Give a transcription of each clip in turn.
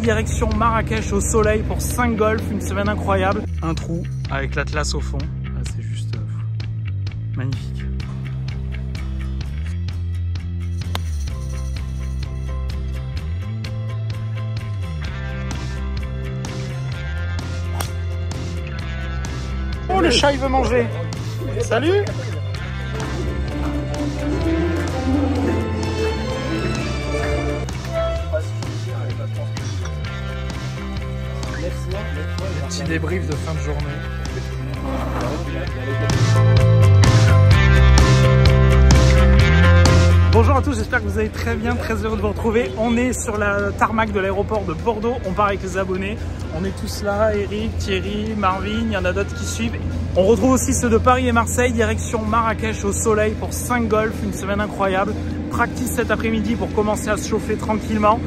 direction Marrakech au soleil pour 5 golfs, une semaine incroyable. Un trou avec l'Atlas au fond, c'est juste magnifique. Oh, le chat il veut manger. Salut. Petit débrief de fin de journée. Bonjour à tous, j'espère que vous allez très bien, très heureux de vous retrouver. On est sur la tarmac de l'aéroport de Bordeaux, on part avec les abonnés. On est tous là, Eric, Thierry, Marvin, il y en a d'autres qui suivent. On retrouve aussi ceux de Paris et Marseille, direction Marrakech au soleil pour 5 golfs, une semaine incroyable. Practice cet après-midi pour commencer à se chauffer tranquillement.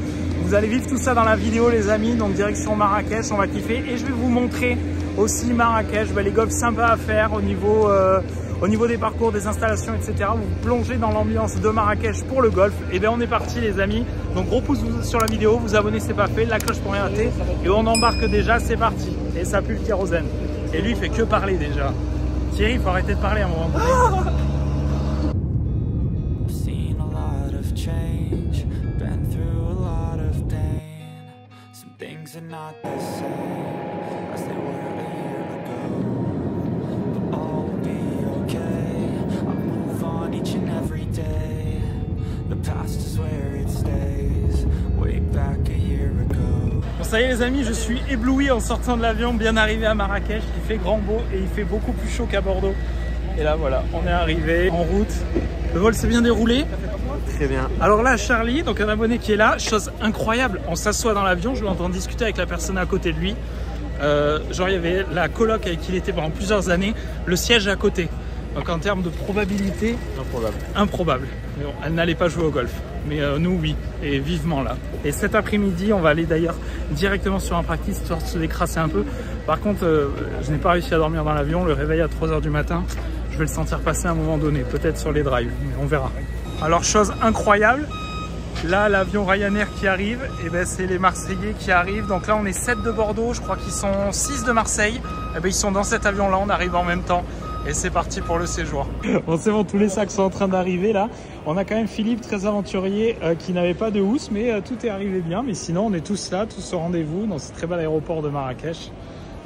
Vous allez vivre tout ça dans la vidéo les amis, donc direction Marrakech, on va kiffer. Et je vais vous montrer aussi Marrakech, les golfs sympas à faire au niveau des parcours, des installations, etc. Vous plongez dans l'ambiance de Marrakech pour le golf. Et bien on est parti les amis. Donc gros pouce sur la vidéo, vous abonnez c'est pas fait, la cloche pour rien rater. Et on embarque déjà, c'est parti. Et ça pue le kérosène. Et lui il fait que parler déjà. Thierry, il faut arrêter de parler à un moment donné. Things are not the same as they were a year ago, but all will be okay. I move on each and every day. The past is where it stays, way back a year ago. Bon ça y est les amis, je suis ébloui en sortant de l'avion, bien arrivé à Marrakech. Il fait grand beau et il fait beaucoup plus chaud qu'à Bordeaux. Et là voilà, on est arrivé en route. Le vol s'est bien déroulé. Très bien. Alors là, Charlie, donc un abonné qui est là, chose incroyable, on s'assoit dans l'avion, je l'entends discuter avec la personne à côté de lui. Genre il y avait la coloc avec qui il était pendant plusieurs années, le siège à côté. Donc en termes de probabilité, improbable. Mais bon, elle n'allait pas jouer au golf. Mais nous, oui, et vivement là. Et cet après-midi, on va aller d'ailleurs directement sur un practice, histoire de se décrasser un peu. Par contre, je n'ai pas réussi à dormir dans l'avion, le réveil à 3 h du matin. Je vais le sentir passer à un moment donné, peut-être sur les drives, mais on verra. Alors chose incroyable, là l'avion Ryanair qui arrive, et ben c'est les Marseillais qui arrivent. Donc là on est 7 de Bordeaux, je crois qu'ils sont 6 de Marseille. Et ben ils sont dans cet avion là, on arrive en même temps. Et c'est parti pour le séjour. Bon c'est bon, tous les sacs sont en train d'arriver là. On a quand même Philippe, très aventurier, qui n'avait pas de housse, mais tout est arrivé bien. Mais sinon on est tous là, tous au rendez-vous dans ce très bel aéroport de Marrakech.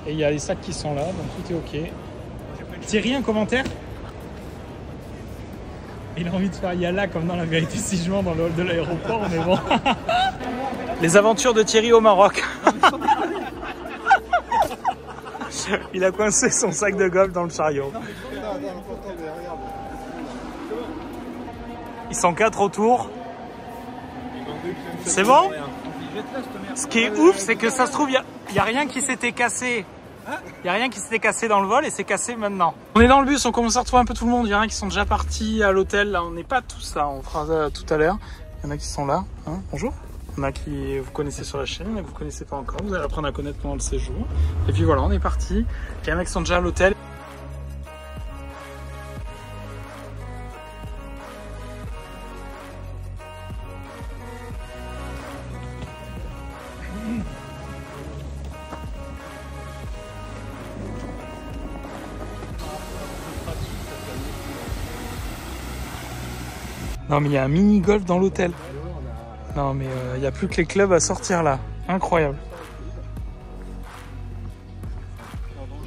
Et il y a les sacs qui sont là, donc tout est ok. Thierry, un commentaire ? Il a envie de faire Yalla comme dans La Vérité si je mens dans le hall de l'aéroport, mais bon. Les aventures de Thierry au Maroc. Il a coincé son sac de golf dans le chariot. Ils sont 4 autour. C'est bon? Ce qui est ouf, c'est que ça se trouve, il n'y a rien qui s'était cassé. Il n'y a rien qui s'était cassé dans le vol et c'est cassé maintenant. On est dans le bus, on commence à retrouver un peu tout le monde. Il y en a qui sont déjà partis à l'hôtel. Là, on n'est pas tous là, on fera ça tout à l'heure. Il y en a qui sont là. Hein, bonjour. Il y en a qui vous connaissez sur la chaîne, mais vous ne connaissez pas encore. Vous allez apprendre à connaître pendant le séjour. Et puis voilà, on est parti. Il y en a qui sont déjà à l'hôtel. Non mais il y a un mini golf dans l'hôtel. Non mais il n'y a plus que les clubs à sortir là. Incroyable.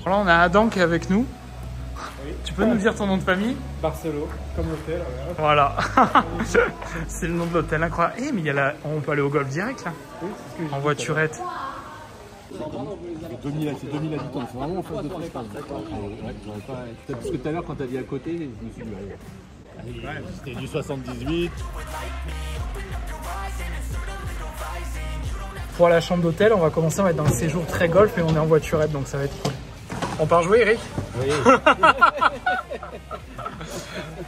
Voilà, on a Adam qui est avec nous. Oui. Tu peux nous dire ton nom de famille? Barcelo, comme l'hôtel. Voilà. C'est le nom de l'hôtel, incroyable. Eh mais il y a on peut aller au golf direct là. Oui, c'est ce que en voiturette. C'est 2000 habitants, c'est vraiment en face de toi. Parce que tout à l'heure quand tu as dit à côté, je me suis dit ouais, c'était du 78. Pour la chambre d'hôtel, on va commencer à être dans le séjour très golf et on est en voiturette, donc ça va être cool. On part jouer, Eric? Oui.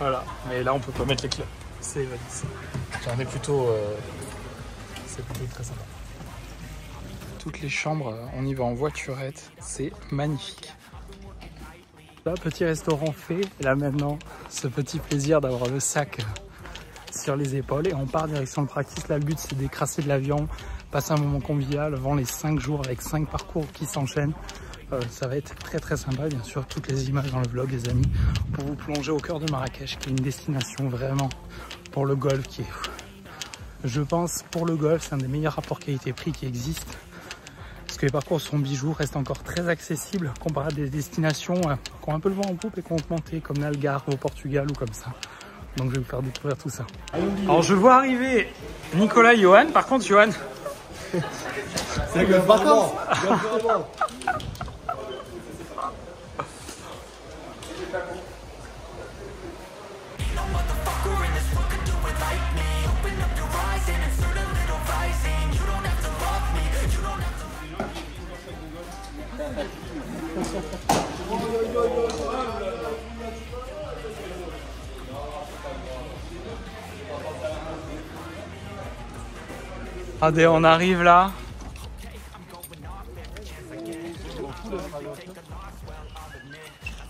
Voilà, mais là on peut pas mettre les clés. C'est plutôt, c'est plutôt très sympa. Toutes les chambres, on y va en voiturette, c'est magnifique. Là, petit restaurant fait, et là maintenant, ce petit plaisir d'avoir le sac sur les épaules et on part direction le practice. Là, le but c'est d'écrasser de l'avion, passer un moment convivial avant les 5 jours avec 5 parcours qui s'enchaînent. Ça va être très très sympa, bien sûr, toutes les images dans le vlog, les amis, pour vous plonger au cœur de Marrakech, qui est une destination vraiment pour le golf, qui est, je pense, pour le golf, c'est un des meilleurs rapports qualité-prix qui existent. Parce que les parcours sont bijoux, restent encore très accessibles comparé à des destinations qui ont un peu le vent en poupe et qui ont augmenté, comme l'Algarve au Portugal ou comme ça. Donc je vais vous faire découvrir tout ça. Alors je vois arriver Nicolas et Johan. Par contre, Johan... C'est que vacances. Regardez, on arrive là.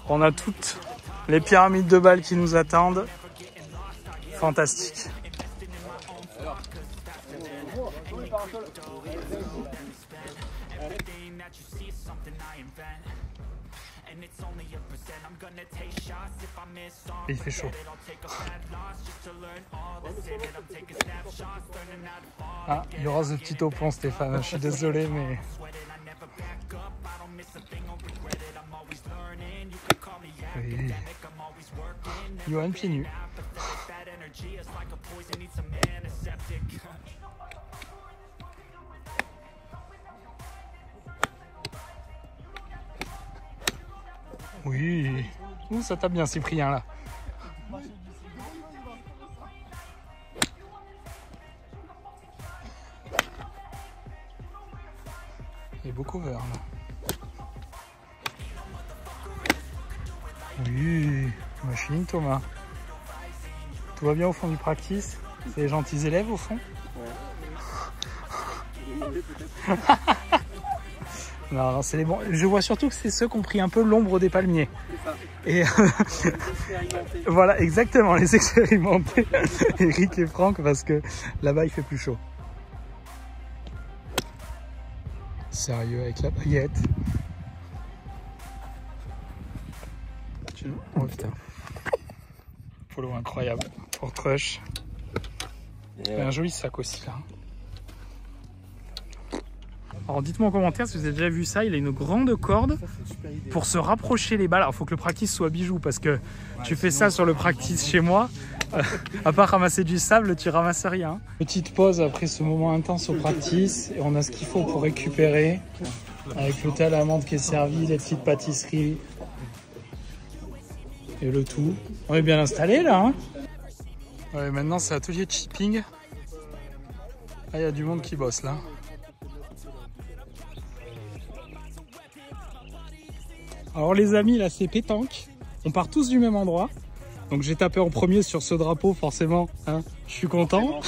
On a toutes les pyramides de Bâle qui nous attendent. Fantastique. Et il fait chaud. Ah, il y aura ce petit au plomb, Stéphane. Je suis désolé, mais... Oui. Johan pieds nus. Oui. Ouh, ça tape bien, Cyprien, là. Il y a beaucoup vert, là. Oui, machine, Thomas. Tout va bien au fond du practice? C'est les gentils élèves, au fond? Ouais. Non, non, c'est les bons. Je vois surtout que c'est ceux qui ont pris un peu l'ombre des palmiers. Et voilà, exactement, les expérimentés. Eric et Franck, parce que là-bas, il fait plus chaud. Sérieux, avec la paillette. Oh putain. Polo incroyable pour Trush. Et un joli sac aussi là. Alors dites-moi en commentaire si vous avez déjà vu ça, il a une grande corde pour se rapprocher les balles. Alors il faut que le practice soit bijou parce que tu fais ça sur le practice chez moi, à part ramasser du sable, tu ramasses rien. Petite pause après ce moment intense au practice et on a ce qu'il faut pour récupérer avec le thé à l'amande qui est servi, les petites pâtisseries et le tout. On est bien installé là, hein. Ouais, maintenant c'est atelier chipping. Ah, il y a du monde qui bosse là. Alors les amis, là c'est pétanque, on part tous du même endroit. Donc j'ai tapé en premier sur ce drapeau, forcément, hein, je suis content.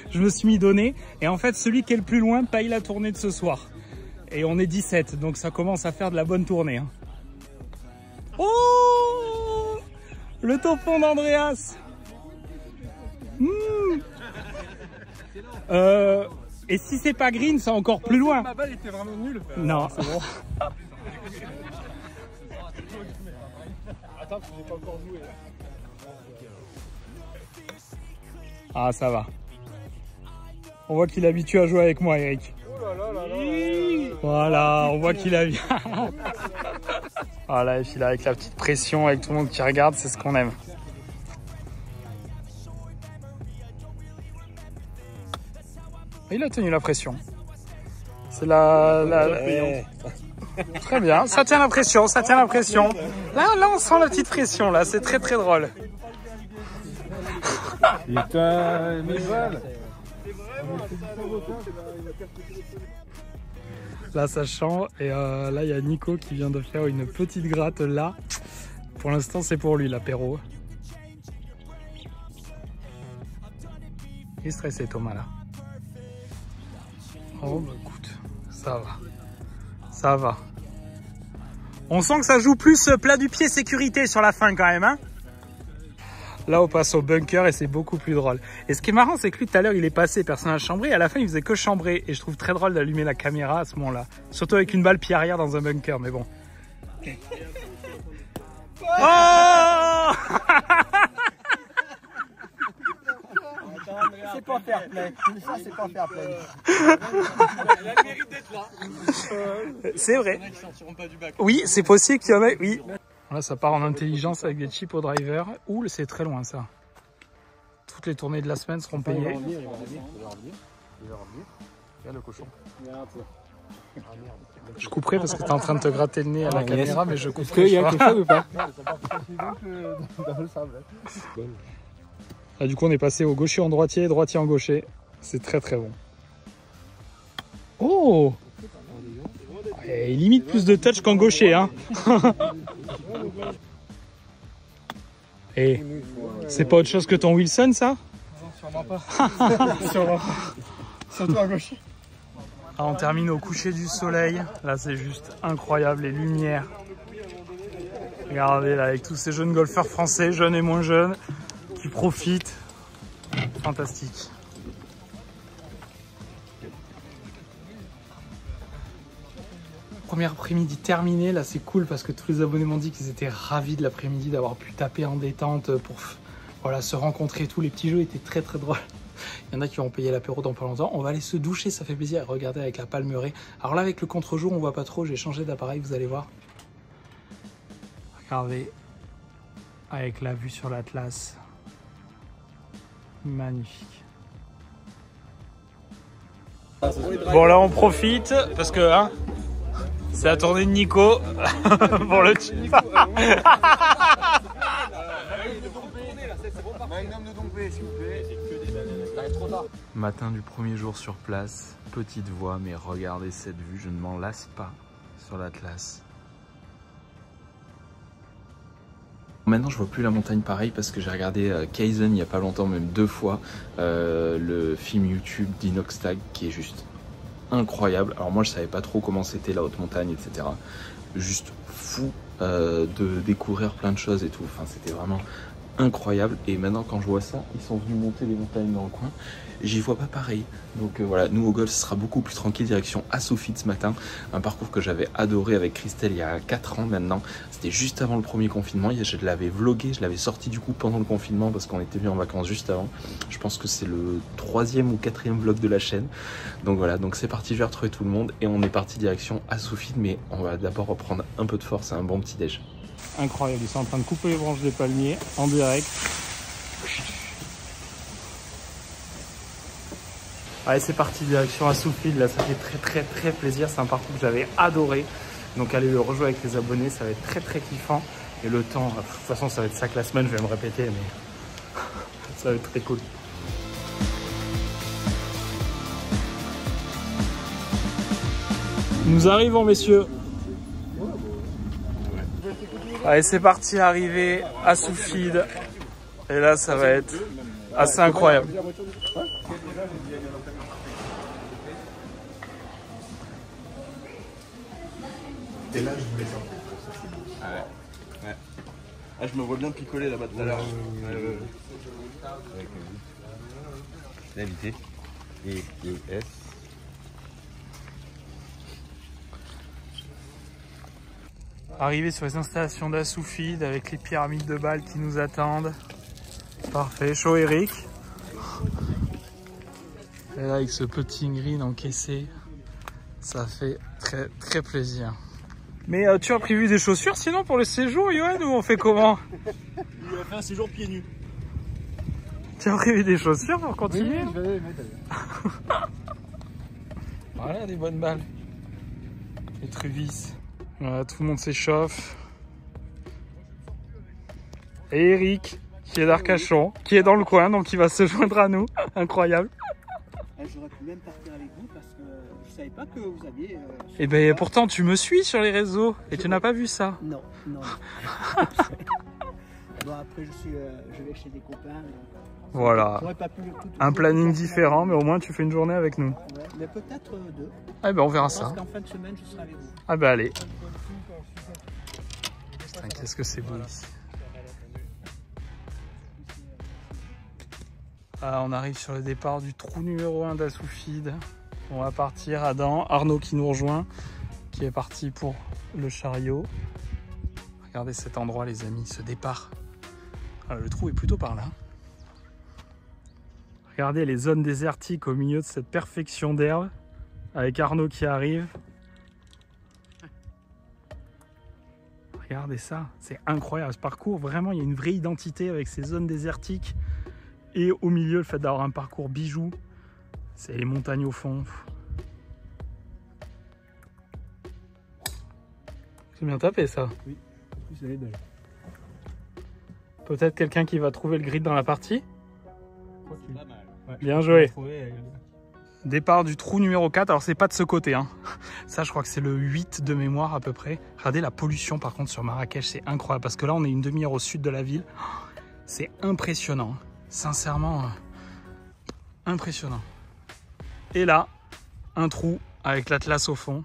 Je me suis mis donné. Et en fait, celui qui est le plus loin paye la tournée de ce soir. Et on est 17, donc ça commence à faire de la bonne tournée. Hein. Oh, le tampon d'Andreas. Et si c'est pas green, c'est encore plus loin. Ma balle était vraiment nulle. Non, c'est bon. Attends, je n'ai pas encore joué. Ah, ça va. On voit qu'il est habitué à jouer avec moi, Eric. Oh là là là là. Voilà, on voit qu'il a... Voilà, et puis là, avec la petite pression, avec tout le monde qui regarde, c'est ce qu'on aime. Il a tenu la pression. C'est Très bien, ça tient la pression, ça tient la pression. Là, on sent la petite pression, là, c'est très très drôle. Putain, mes balles. Là, ça chante, et là, il y a Nico qui vient de faire une petite gratte là. Pour l'instant, c'est pour lui, l'apéro. Il est stressé, Thomas, là. Oh, bah écoute, ça va. Ça va. On sent que ça joue plus plat du pied sécurité sur la fin quand même, hein. Là, on passe au bunker et c'est beaucoup plus drôle. Et ce qui est marrant, c'est que lui, tout à l'heure, il est passé personnage chambré. Et à la fin, il faisait que chambrer. Et je trouve très drôle d'allumer la caméra à ce moment-là. Surtout avec une balle pied arrière dans un bunker, mais bon. Oh C'est pas fair play. Ça, c'est pas fair play. Elle a le mérite d'être là. C'est vrai. Il y en a qui sortiront pas du bac. Oui, c'est possible qu'il y en ait, oui. Là, ça part en intelligence avec des chips au driver. Ouh, c'est très loin, ça. Toutes les tournées de la semaine seront payées. Il va revenir. Regarde le cochon. Je couperai parce que tu es en train de te gratter le nez à la caméra, mais je couperai. Est-ce qu'il y a quelque chose ou pas? Là, du coup, on est passé au gaucher en droitier, droitier en gaucher. C'est très très bon. Oh! Et limite plus de touch qu'en gaucher, hein. Et c'est pas autre chose que ton Wilson, ça? Non, sûrement pas. Sûrement pas. Surtout à gauche. Ah, on termine au coucher du soleil. Là, c'est juste incroyable, les lumières. Regardez là, avec tous ces jeunes golfeurs français, jeunes et moins jeunes, qui profitent. Fantastique. Premier après-midi terminé, là c'est cool parce que tous les abonnés m'ont dit qu'ils étaient ravis de l'après-midi, d'avoir pu taper en détente pour voilà, se rencontrer. Tous les petits jeux étaient très très drôles. Il y en a qui vont payer l'apéro dans pas longtemps. On va aller se doucher, ça fait plaisir. Regardez avec la palmeraie. Alors là avec le contre-jour on voit pas trop, j'ai changé d'appareil, vous allez voir. Regardez, avec la vue sur l'Atlas. Magnifique. Bon là on profite parce que hein, c'est la tournée de Nico pour le chip. Matin du premier jour sur place, petite voix, mais regardez cette vue, je ne m'en lasse pas sur l'Atlas. Maintenant je vois plus la montagne pareil parce que j'ai regardé Kaizen il n'y a pas longtemps, même 2 fois, le film YouTube d'Inoxtag qui est juste incroyable. Alors moi je savais pas trop comment c'était la haute montagne, etc. Juste fou de découvrir plein de choses et tout. Enfin c'était vraiment incroyable. Et maintenant quand je vois ça, ils sont venus monter les montagnes dans le coin. J'y vois pas pareil. Donc voilà, nous au golf ce sera beaucoup plus tranquille, direction Assoufid ce matin. Un parcours que j'avais adoré avec Christelle il y a 4 ans maintenant. C'était juste avant le premier confinement. Je l'avais vlogué, je l'avais sorti du coup pendant le confinement parce qu'on était venu en vacances juste avant. Je pense que c'est le 3e ou 4e vlog de la chaîne. Donc voilà, donc c'est parti, je vais retrouver tout le monde et on est parti direction Assoufid. Mais on va d'abord reprendre un peu de force et un bon petit déj. Incroyable, ils sont en train de couper les branches des palmiers en direct. Allez, c'est parti, direction Assoufid. Là, ça fait très plaisir. C'est un parcours que j'avais adoré. Donc, allez le rejouer avec les abonnés. Ça va être très kiffant. Et le temps, de toute façon, ça va être ça que la semaine. Je vais me répéter, mais ça va être très cool. Nous arrivons, messieurs. Allez, c'est parti, arrivé à Assoufid. Et là, ça va être assez incroyable. Et là, je voulais sortir. Ah ouais. Ah, je me vois bien picoler là-bas tout à l'heure. L'invité. Et S. Arrivé sur les installations d'Assoufid avec les pyramides de balles qui nous attendent. Parfait, chaud Eric. Et là avec ce petit green encaissé, ça fait très plaisir. Mais tu as prévu des chaussures sinon pour le séjour, Yoann, ou on fait comment? Il a fait un séjour pieds nus. Tu as prévu des chaussures pour continuer? Oui, je vais les mettre. Voilà, des bonnes balles. Les Truvis. Voilà, tout le monde s'échauffe. Et Eric, qui est d'Arcachon, qui est dans le coin, donc il va se joindre à nous. Incroyable. J'aurais pu même partir avec vous parce que je savais pas que vous aviez... Et ben pourtant tu me suis sur les réseaux et tu n'as pas vu ça. Non. Bon après je vais chez des copains. Voilà. J'aurais pas pu Un planning différent, mais au moins tu fais une journée avec nous. Ouais, mais peut-être 2. Ah ben on verra Je ça. pense qu'en fin de semaine je serai avec vous. Ah ben allez. Putain, qu'est-ce que c'est beau ici. Ah, on arrive sur le départ du trou numéro 1 d'Assoufid. On va partir. Adam, Arnaud qui nous rejoint, qui est parti pour le chariot. Regardez cet endroit les amis, ce départ. Alors, le trou est plutôt par là. Regardez les zones désertiques au milieu de cette perfection d'herbe. Avec Arnaud qui arrive. Regardez ça, c'est incroyable ce parcours. Vraiment, il y a une vraie identité avec ces zones désertiques. Et au milieu, le fait d'avoir un parcours bijou. C'est les montagnes au fond. C'est bien tapé ça. Oui, c'est les deux. Peut-être quelqu'un qui va trouver le grid dans la partie. Pas mal. Ouais, bien joué. Départ du trou numéro 4. Alors c'est pas de ce côté. Hein. Ça je crois que c'est le 8 de mémoire à peu près. Regardez la pollution par contre sur Marrakech. C'est incroyable. Parce que là on est une demi-heure au sud de la ville. C'est impressionnant. Sincèrement, impressionnant. Et là, un trou avec l'Atlas au fond.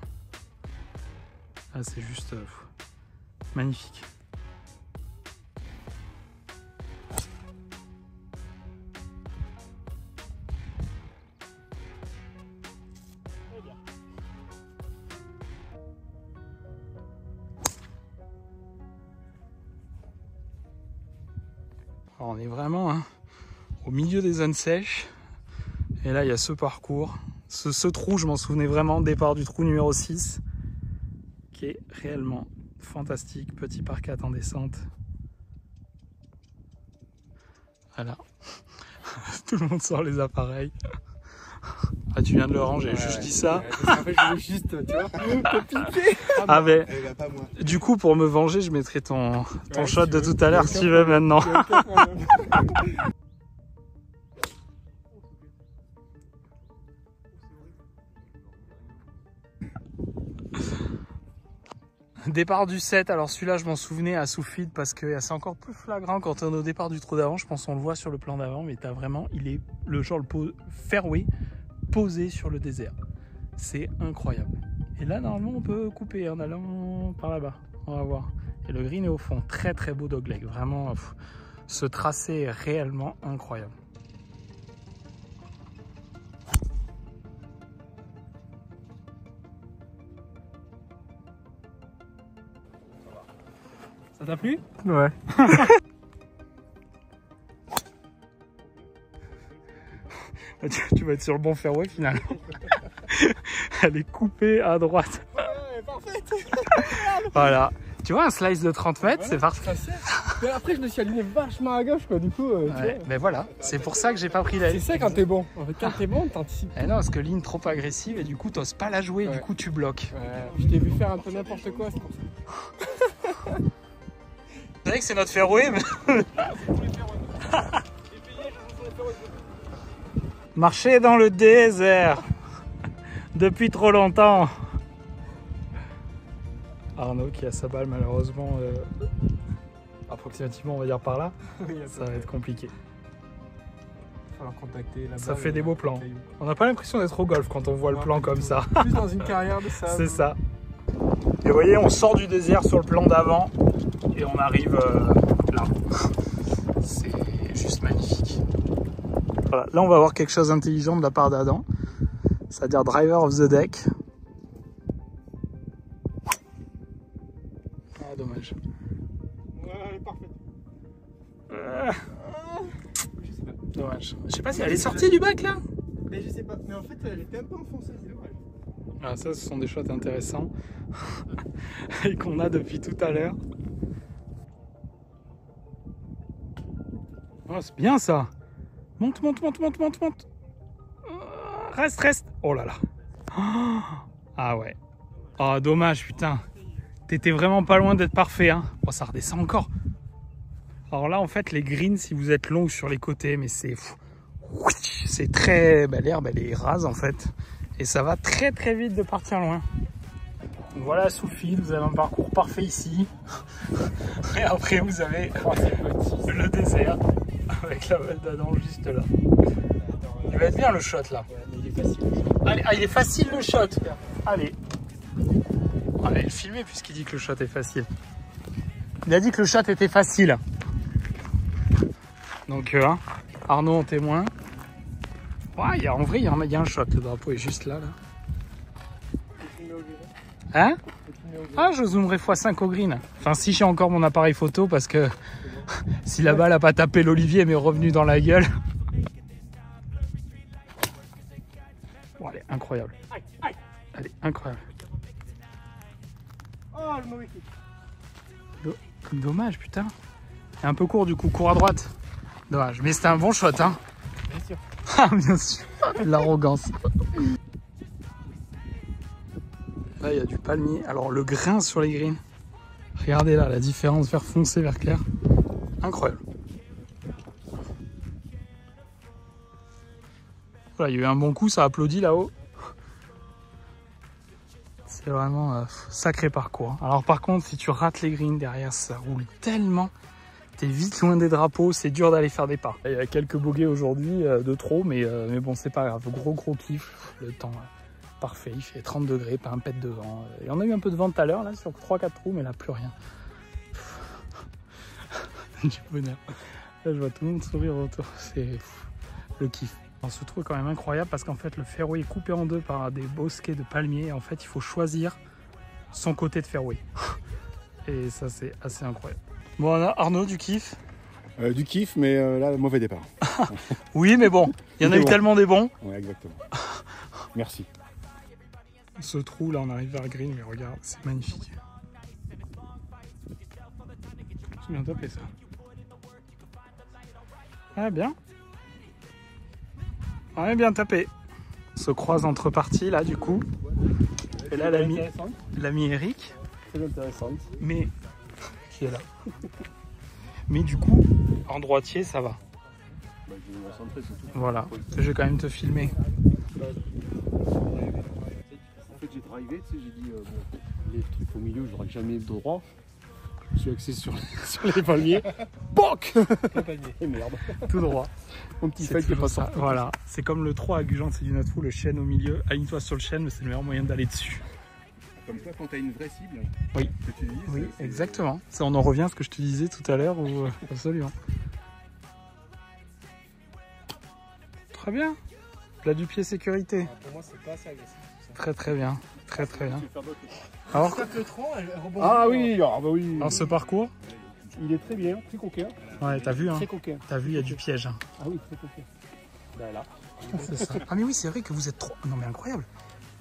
Ah, c'est juste magnifique. Alors, on est vraiment au milieu des zones sèches. Et là, il y a ce parcours. Ce trou, je m'en souvenais vraiment, départ du trou numéro 6, qui est réellement fantastique. Petit parc en descente. Voilà. Tout le monde sort les appareils. Ah, tu viens de le ranger, ouais, je dis ça. En fait, je voulais juste, tu vois, te piquer. Ah, mais pas moi. du coup, pour me venger, je mettrai ton shot de tout à l'heure si tu veux maintenant. Départ du 7, alors celui-là je m'en souvenais à Assoufid parce que c'est encore plus flagrant quand on est au départ du trou d'avant. Je pense qu'on le voit sur le plan d'avant, mais t'as vraiment, il est le genre le fairway posé sur le désert. C'est incroyable. Et là normalement on peut couper en allant par là-bas, on va voir. Et le green est au fond, très très beau dogleg, vraiment ce tracé est réellement incroyable. Ça t'a plu? Ouais. Tu vas être sur le bon fairway finalement. Elle est coupée à droite. Ouais, parfaite. Voilà. Tu vois un slice de 30 mètres, ouais, c'est parfait. Mais après je me suis aligné vachement à gauche quoi, du coup. Ouais, mais voilà, c'est pour ça que j'ai pas pris la ligne. C'est ça quand t'es bon. En fait, quand t'es bon, t'anticipes. Eh non, parce que ligne trop agressive et du coup t'oses pas la jouer, ouais. Du coup tu bloques. Ouais, je t'ai vu faire un peu n'importe quoi, c'est pour ça. C'est vrai que c'est notre fairway, mais... Marcher dans le désert depuis trop longtemps. Arnaud qui a sa balle malheureusement approximativement on va dire par là. Ça va être compliqué. Contacter la ça fait des beaux plans. On n'a pas l'impression d'être au golf quand on voit le plan comme ça. Plus dans une carrière de sable. C'est ça. Et vous voyez, on sort du désert sur le plan d'avant et on arrive là. C'est juste magnifique. Voilà. Là, on va voir quelque chose d'intelligent de la part d'Adam. C'est-à-dire driver of the deck. Ah, dommage. Ouais, parfait. Je sais pas. Dommage. Je sais pas si elle est sortie du bac là. Mais je sais pas. Mais en fait, elle était un peu enfoncée, c'est dommage. Ah, ça, ce sont des shots intéressants et qu'on a depuis tout à l'heure. Oh, c'est bien ça. Monte, monte, monte, monte, monte, monte. Reste, reste. Oh là là. Ah ouais. Oh, dommage, putain. T'étais vraiment pas loin d'être parfait. Hein. Oh, ça redescend encore. Alors là, en fait, les greens, si vous êtes long sur les côtés, mais c'est très... Bah, l'herbe, elle est rase, en fait. Et ça va très très vite de partir loin. Donc voilà, Assoufid, vous avez un parcours parfait ici. Et après, vous avez le désert avec la balle d'Adam juste là. Il va être bien le shot là. Il est facile. Allez, ah, il est facile le shot. Allez. Allez, le filmer puisqu'il dit que le shot est facile. Il a dit que le shot était facile. Donc, Arnaud en témoin. Ouais, en vrai, il y a un shot. Le drapeau est juste là. Hein? Ah, je zoomerai x5 au green. Enfin, si j'ai encore mon appareil photo, parce que si la balle a pas tapé l'olivier, mais est revenue dans la gueule. Bon, elle est incroyable. Elle est incroyable. Oh, le mauvais kick. Dommage, putain. C'est un peu court du coup, court à droite. Dommage, mais c'était un bon shot, hein. Bien sûr. Ah, bien sûr. L'arrogance. Là, il y a du palmier. Alors, le grain sur les greens. Regardez là, la différence vert foncé, vert clair. Incroyable. Voilà, il y a eu un bon coup, ça applaudit là-haut. C'est vraiment sacré parcours. Alors par contre, si tu rates les greens derrière, ça roule tellement. T'es vite loin des drapeaux, c'est dur d'aller faire des pas. Il y a quelques bogeys aujourd'hui, de trop, mais bon, c'est pas grave. Gros kiff, le temps parfait, il fait 30 degrés, pas un pet de vent. Et on a eu un peu de vent tout à l'heure, là, sur 3-4 trous, mais là, plus rien. Du bonheur. Là, je vois tout le monde sourire autour, c'est le kiff. Alors, ce trou est quand même incroyable parce qu'en fait, le fairway est coupé en deux par des bosquets de palmiers. Et en fait, il faut choisir son côté de fairway. Et ça, c'est assez incroyable. Bon, on a Arnaud, du kiff. Du kiff, mais là, mauvais départ. Oui, mais bon, il y en a eu tellement des bons. Oui, exactement. Merci. Ce trou, là, on arrive vers le green, mais regarde, c'est magnifique. C'est bien tapé, ça. Ah, bien. Ouais, bien tapé. On se croise entre parties, là, du coup. Et là, l'ami Eric. Très intéressante. Mais... qui est là. Mais du coup, en droitier, ça va. Bah, je vais me recentrer, c'est tout. Voilà. Je vais quand même te filmer. En fait, j'ai drivé, tu sais, j'ai dit, bon, les trucs au milieu, j'aurais jamais droit. Je suis axé sur les palmiers. Boc. Et merde. Tout droit. Mon petit fail qui est pas sorti. Voilà. C'est comme le 3 à Gujan, c'est du Natou, le chêne au milieu. Aligne-toi sur le chêne, mais c'est le meilleur moyen d'aller dessus. Comme toi, quand tu as une vraie cible, Oui. que tu dis, Oui, exactement. Ça, on en revient à ce que je te disais tout à l'heure. Absolument. Très bien. Plat du pied sécurité. Pour moi, c'est pas assez agressif. Très bien. Très bien. Alors, Le tronc, elle rebondit. Ah oui, ah bah oui. alors ce parcours, Il est très bien, très coquin. ouais, t'as vu, hein. Très coquin. T'as vu, il y a du piège. Hein. Ah oui, très coquin. Ben là. C'est ça. Ah mais oui, c'est vrai que vous êtes 3. Non mais incroyable.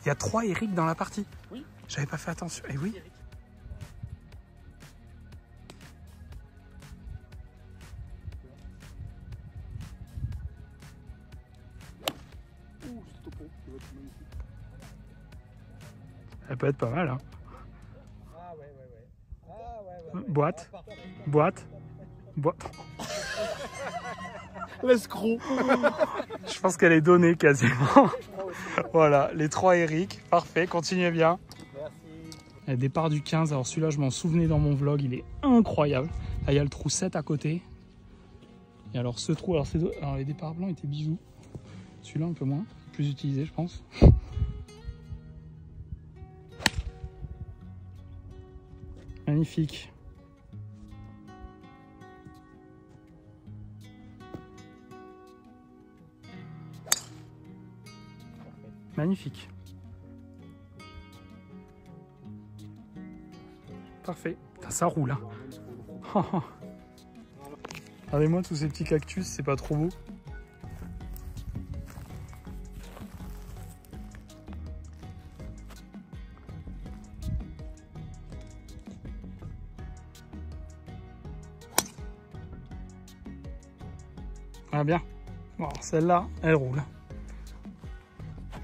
Il y a 3 Eric dans la partie. Oui. J'avais pas fait attention. Eh oui. Ouh, c'est topo. Ça va être magnifique. Elle peut être pas mal, hein. Ah ouais. Boîte. L'escroc. Je pense qu'elle est donnée quasiment. Voilà, les 3 Eric. Parfait, continuez bien. Merci. Et départ du 15. Alors celui-là, je m'en souvenais dans mon vlog. Il est incroyable. Là, il y a le trou 7 à côté. Et alors ce trou, alors les départs blancs étaient bisous. Celui-là un peu moins. Plus utilisé, je pense. Magnifique. Magnifique. Parfait. Ça roule. Hein. Regardez-moi tous ces petits cactus, c'est pas trop beau. Ah bien. Bon, celle-là, elle roule.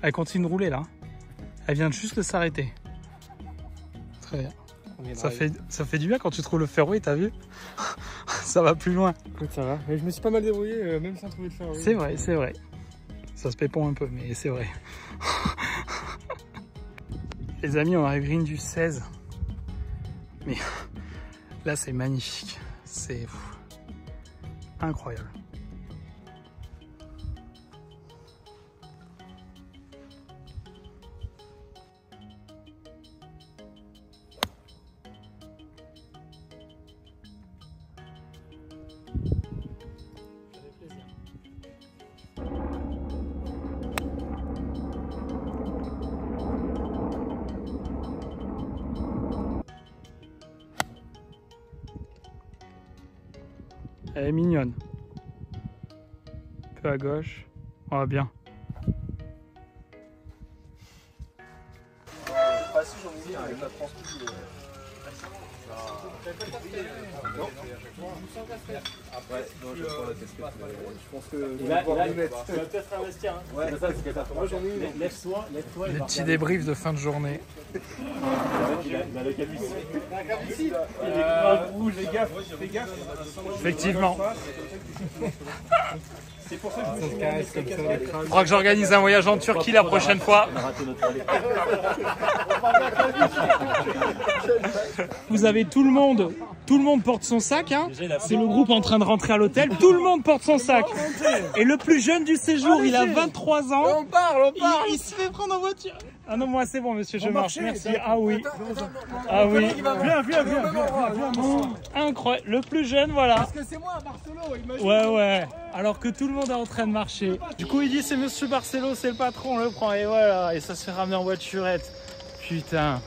Elle continue de rouler là. Elle vient de juste de s'arrêter. Très bien. Ça fait du bien quand tu trouves le fairway, t'as vu? Ça va plus loin. Écoute, ça va. Mais je me suis pas mal débrouillé, même sans trouver le fairway. C'est vrai, c'est vrai. Ça se pépond un peu, mais c'est vrai. Les amis, on arrive green du 16. Mais là, c'est magnifique. C'est incroyable. Elle est mignonne. Un peu à gauche. Oh, bien. Les petits débriefs de fin de journée. Effectivement. Je crois que j'organise un voyage en Turquie la prochaine fois. Vous avez tout le monde porte son sac. Hein. C'est le groupe en train de rentrer à l'hôtel. Tout le monde porte son sac. Et le plus jeune du séjour, il a 23 ans. On parle. Il se fait prendre en voiture. Ah non, moi c'est bon, monsieur, je marche. Merci. Ah oui. Ah oui. Viens. Incroyable. Le plus jeune, voilà. Parce que c'est moi, Barcelo. Ouais. Alors que tout le monde est en train de marcher. Du coup, il dit c'est monsieur Barcelo, c'est le patron, on le prend. Et voilà. Et ça se fait ramener en voiturette. Putain.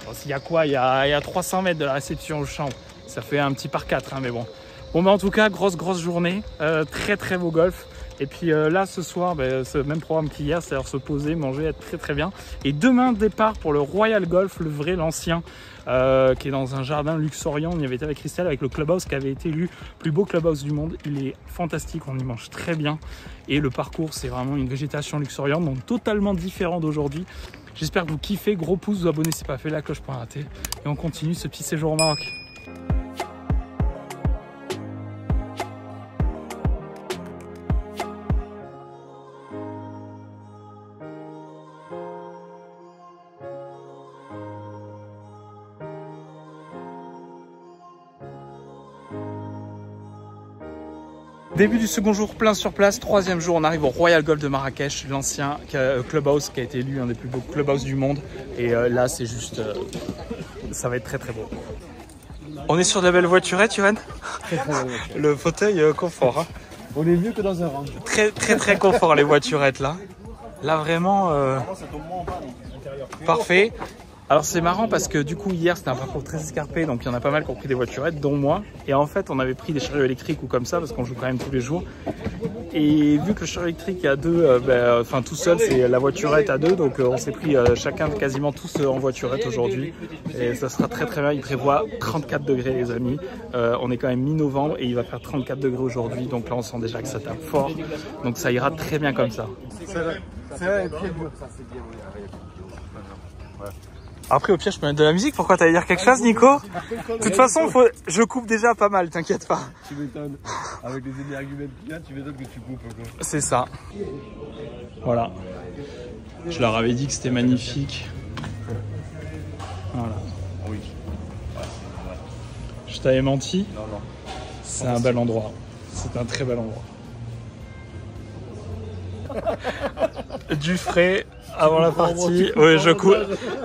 Bon, il y a quoi? Il y a 300 mètres de la réception aux chambres. Ça fait un petit par 4, hein, mais bon. Bon, bah en tout cas, grosse journée. Très beau golf. Et puis là, ce soir, ce même programme qu'hier, c'est-à-dire se poser, manger, être très bien. Et demain, départ pour le Royal Golf, le vrai, l'ancien, qui est dans un jardin luxuriant. On y avait été avec Christelle, avec le clubhouse qui avait été élu plus beau clubhouse du monde. Il est fantastique, on y mange très bien. Et le parcours, c'est vraiment une végétation luxuriante, donc totalement différent d'aujourd'hui. J'espère que vous kiffez. Gros pouce, vous abonnez si ce n'est pas fait, la cloche pour rater. Et on continue ce petit séjour au Maroc. Début du second jour, plein sur place. Troisième jour, on arrive au Royal Golf de Marrakech, l'ancien clubhouse qui a été élu un des plus beaux clubhouses du monde. Et là, c'est juste... ça va être très beau. On est sur de la belle voiturette, Yoann. Le fauteuil confort. Hein. On est mieux que dans un range. Très confort, les voiturettes, là. Là, vraiment... parfait. Alors c'est marrant parce que du coup hier c'était un parcours très escarpé, donc il y en a pas mal qui ont pris des voiturettes, dont moi. Et en fait on avait pris des chariots électriques ou comme ça parce qu'on joue quand même tous les jours. Et vu que le chariot électrique est à deux, tout seul c'est la voiturette à deux, donc on s'est pris chacun quasiment tous en voiturette aujourd'hui. Et ça sera très bien, il prévoit 34 degrés les amis. On est quand même mi-novembre et il va faire 34 degrés aujourd'hui, donc là on sent déjà que ça tape fort. Donc ça ira très bien comme ça. Ça va être très dur, ça c'est bien. Après, au pire, je peux mettre de la musique. Pourquoi t'allais dire quelque chose, Nico? De toute façon, je coupe déjà pas mal, t'inquiète pas. Tu m'étonnes. Avec les énergumènes qu'il y a, tu m'étonnes que tu coupes. C'est ça. Voilà. Je leur avais dit que c'était magnifique. Voilà. Oui. Je t'avais menti. Non. C'est un bel endroit. C'est un très bel endroit. Du frais. Avant la partie, oui, je coupe.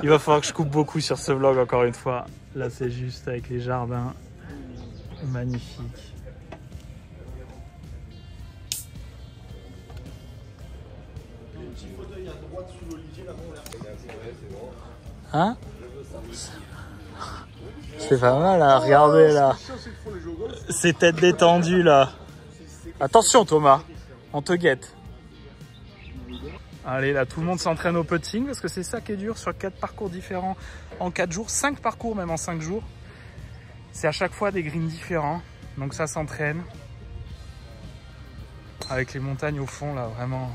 Il va falloir que je coupe beaucoup sur ce vlog encore une fois. Là, c'est juste avec les jardins magnifiques. Hein? C'est pas mal là, regardez là. Ces têtes détendues là. Attention Thomas, on te guette. Allez, là, tout le monde s'entraîne au putting parce que c'est ça qui est dur sur 4 parcours différents en 4 jours. 5 parcours même en 5 jours. C'est à chaque fois des greens différents. Donc ça s'entraîne. Avec les montagnes au fond, là, vraiment.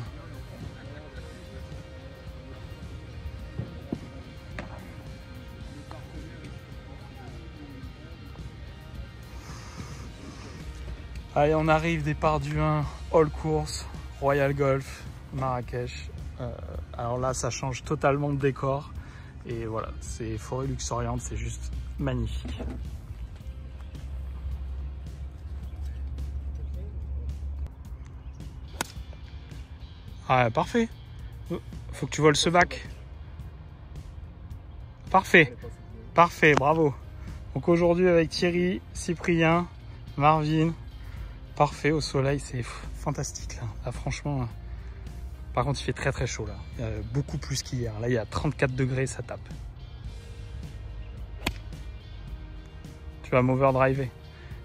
Allez, on arrive, départ du 1, all course, Royal Golf, Marrakech. Alors là, ça change totalement de décor. Et voilà, c'est forêt luxuriante, c'est juste magnifique. Ah, parfait. Faut que tu voles ce bac. Parfait. Parfait, bravo. Donc aujourd'hui avec Thierry, Cyprien, Marvin. Parfait, au soleil, c'est fantastique là. Là, franchement... Par contre, il fait très chaud là. Il y a beaucoup plus qu'hier. Là, il y a 34 degrés, ça tape. Tu vas m'overdriver.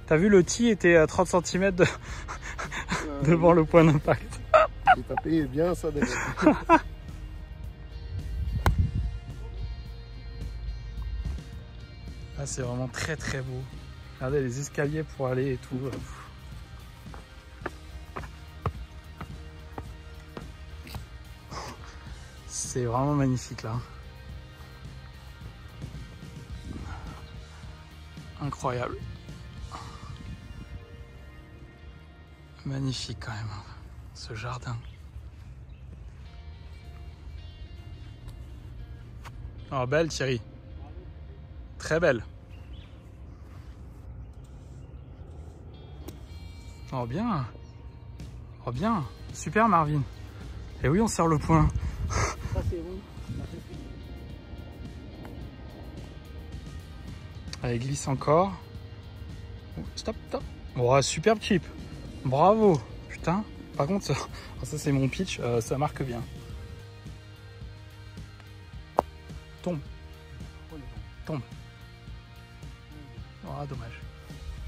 T'as vu, le tee était à 30 cm devant le point d'impact. J'ai tapé bien ça derrière. Là, c'est vraiment très très beau. Regardez les escaliers pour aller et tout. C'est vraiment magnifique là. Incroyable. Magnifique quand même, ce jardin. Oh, belle Thierry. Très belle. Oh bien. Oh bien. Super Marvin. Et oui, on sert le point. Ça c'est bon. Allez, glisse encore. Stop, stop. Oh, superbe chip. Bravo. Putain. Par contre, ça c'est mon pitch, ça marque bien. Tombe. Tombe. Oh, dommage.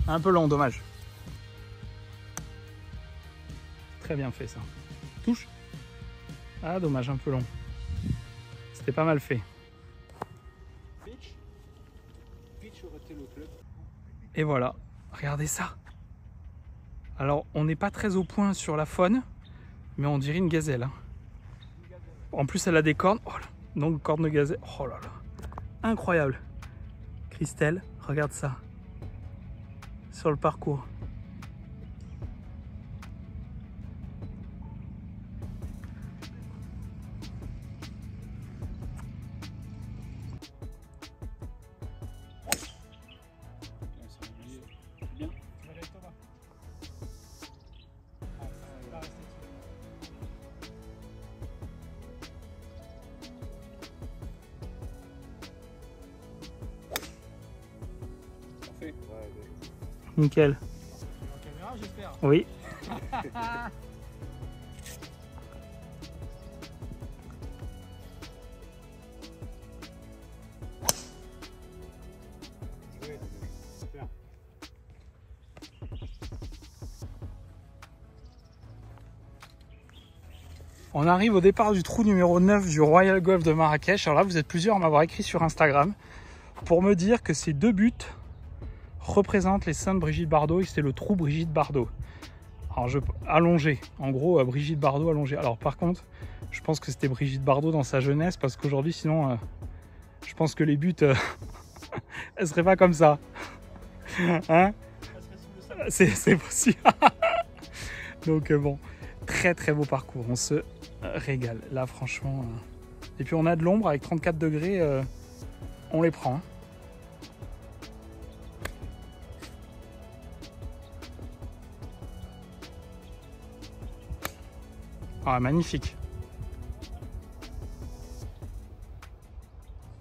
Un peu long, dommage. Très bien fait ça. Touche. Ah, dommage, un peu long. C'était pas mal fait. Pitch aurait été le club. Et voilà, regardez ça. Alors, on n'est pas très au point sur la faune, mais on dirait une gazelle. Hein. En plus, elle a des cornes. Oh là, donc, cornes de gazelle. Oh là là. Incroyable. Christelle, regarde ça. Sur le parcours. Nickel. En caméra, j'espère. Oui. On arrive au départ du trou numéro 9 du Royal Golf de Marrakech. Alors là, vous êtes plusieurs à m'avoir écrit sur Instagram pour me dire que ces deux buts représentent les seins de Brigitte Bardot et c'est le trou Brigitte Bardot. Alors allongé, en gros Brigitte Bardot allongée. Alors par contre, je pense que c'était Brigitte Bardot dans sa jeunesse parce qu'aujourd'hui sinon, je pense que les buts, elles seraient pas comme ça. Hein? C'est possible. Donc bon, très très beau parcours, on se régale là franchement. Et puis on a de l'ombre avec 34 degrés, on les prend. Hein. Ah, magnifique.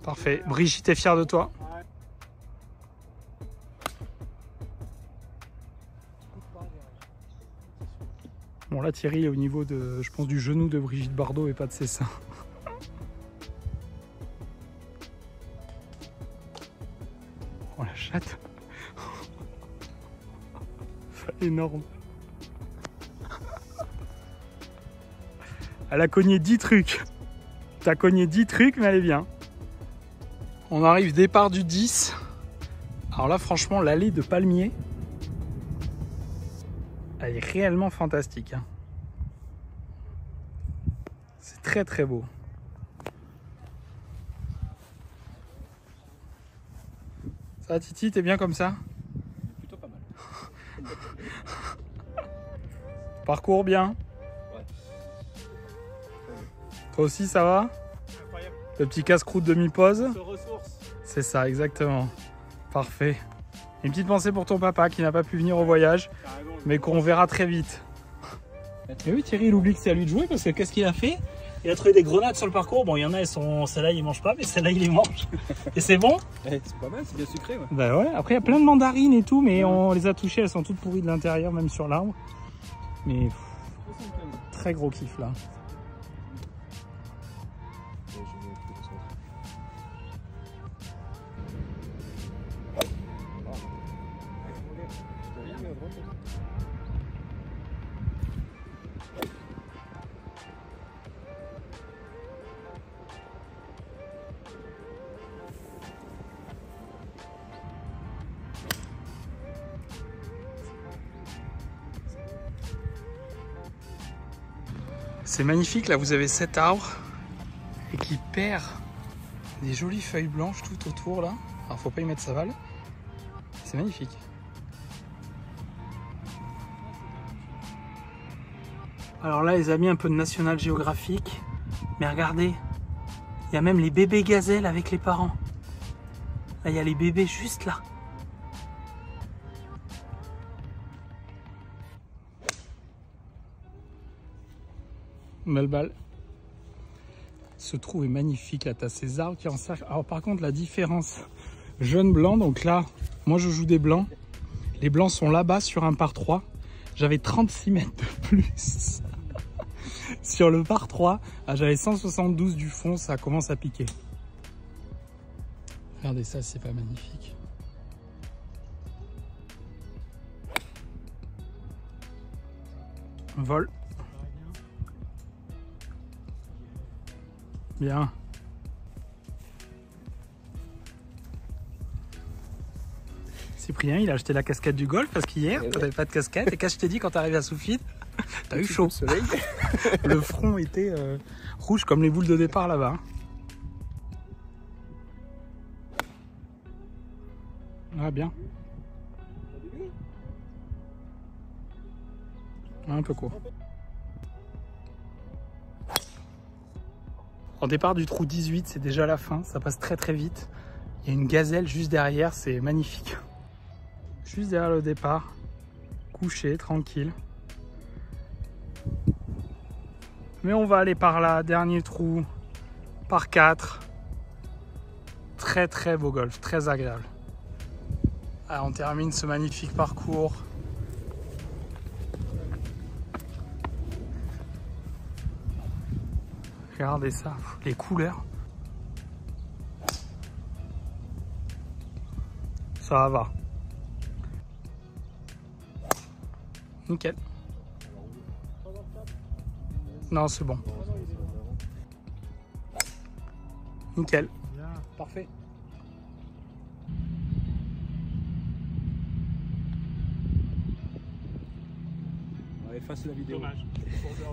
Parfait. Brigitte est fière de toi. Bon là Thierry est au niveau de, je pense, du genou de Brigitte Bardot et pas de ses seins. Oh la chatte. C'est énorme. Elle a cogné 10 trucs. T'as cogné 10 trucs, mais elle est bien. On arrive départ du 10. Alors là, franchement, l'allée de palmiers, elle est réellement fantastique. Hein. C'est très très beau. Ça va Titi, t'es bien comme ça? Plutôt pas mal. Parcours bien. Toi aussi ça va? Incroyable. Le petit casse-croûte demi-pause. Se ressource. C'est ça, exactement. Parfait. Une petite pensée pour ton papa qui n'a pas pu venir au voyage, mais qu'on verra très vite. Et oui, Thierry, il oublie que c'est à lui de jouer parce que qu'est-ce qu'il a fait? Il a trouvé des grenades sur le parcours. Bon, il y en a, elles sont... celles-là, il ne mange pas, mais celles-là, il les mange. Et c'est bon? C'est pas mal, c'est bien sucré. Ouais. Bah ouais, après, il y a plein de mandarines et tout, mais on les a touchées, elles sont toutes pourries de l'intérieur, même sur l'arbre. Mais très gros kiff là. C'est magnifique, là vous avez cet arbre et qui perd des jolies feuilles blanches tout autour là. Alors faut pas y mettre sa balle. C'est magnifique. Alors là les amis, un peu de National Geographic. Mais regardez, il y a même les bébés gazelles avec les parents. Là il y a les bébés juste là. Belle balle. Ce trou est magnifique, là tu as ces arbres qui encerclent. Alors par contre la différence jaune blanc, donc là moi je joue des blancs, les blancs sont là-bas sur un par 3, j'avais 36 mètres de plus sur le par 3, j'avais 172 du fond, ça commence à piquer. Regardez ça, c'est pas magnifique. Vol. Bien. Cyprien, il a acheté la casquette du golf parce qu'hier, tu n'avais pas de casquette. Et qu'est-ce que je t'ai dit quand tu arrives à Soufid? T'as eu chaud. Soleil. Le front était rouge comme les boules de départ là-bas. Ah, bien. Un peu court. Au départ du trou 18, c'est déjà la fin, ça passe très très vite. Il y a une gazelle juste derrière, c'est magnifique. Juste derrière le départ, couché, tranquille. Mais on va aller par là, dernier trou, par 4. Très très beau golf, très agréable. Alors, on termine ce magnifique parcours. Regardez ça, les couleurs. Ça va. Nickel. Non, c'est bon. Nickel. Parfait. On efface la vidéo. Dommage.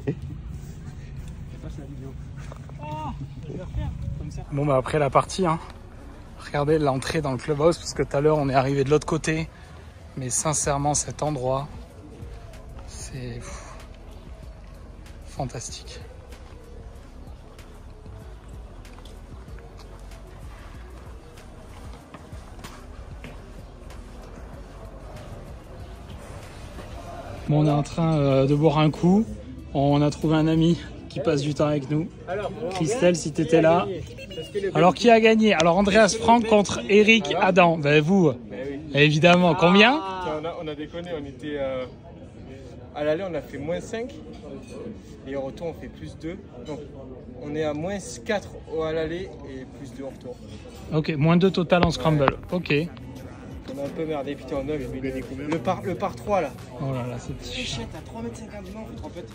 Efface la vidéo. Oh, je vais refaire comme ça. Bon bah après la partie, hein, regardez l'entrée dans le clubhouse parce que tout à l'heure on est arrivé de l'autre côté. Mais sincèrement cet endroit, c'est fantastique. Bon, on est en train de boire un coup. On a trouvé un ami qui passe du temps avec nous. Christelle, si tu étais là. Alors, qui a gagné? Alors, Andreas Frank contre Eric Adam. Ben, vous, évidemment. Combien? On a déconné, on était à l'aller, on a fait -5 et au retour, on fait +2. Donc, on est à -4 à l'aller et +2 au retour. Ok, -2 total en scramble. Ok. On a un peu merdé, putain, on a le par 3 là. Oh là là, c'est Chichette à 3,50 m du vent, on fait 3 pets.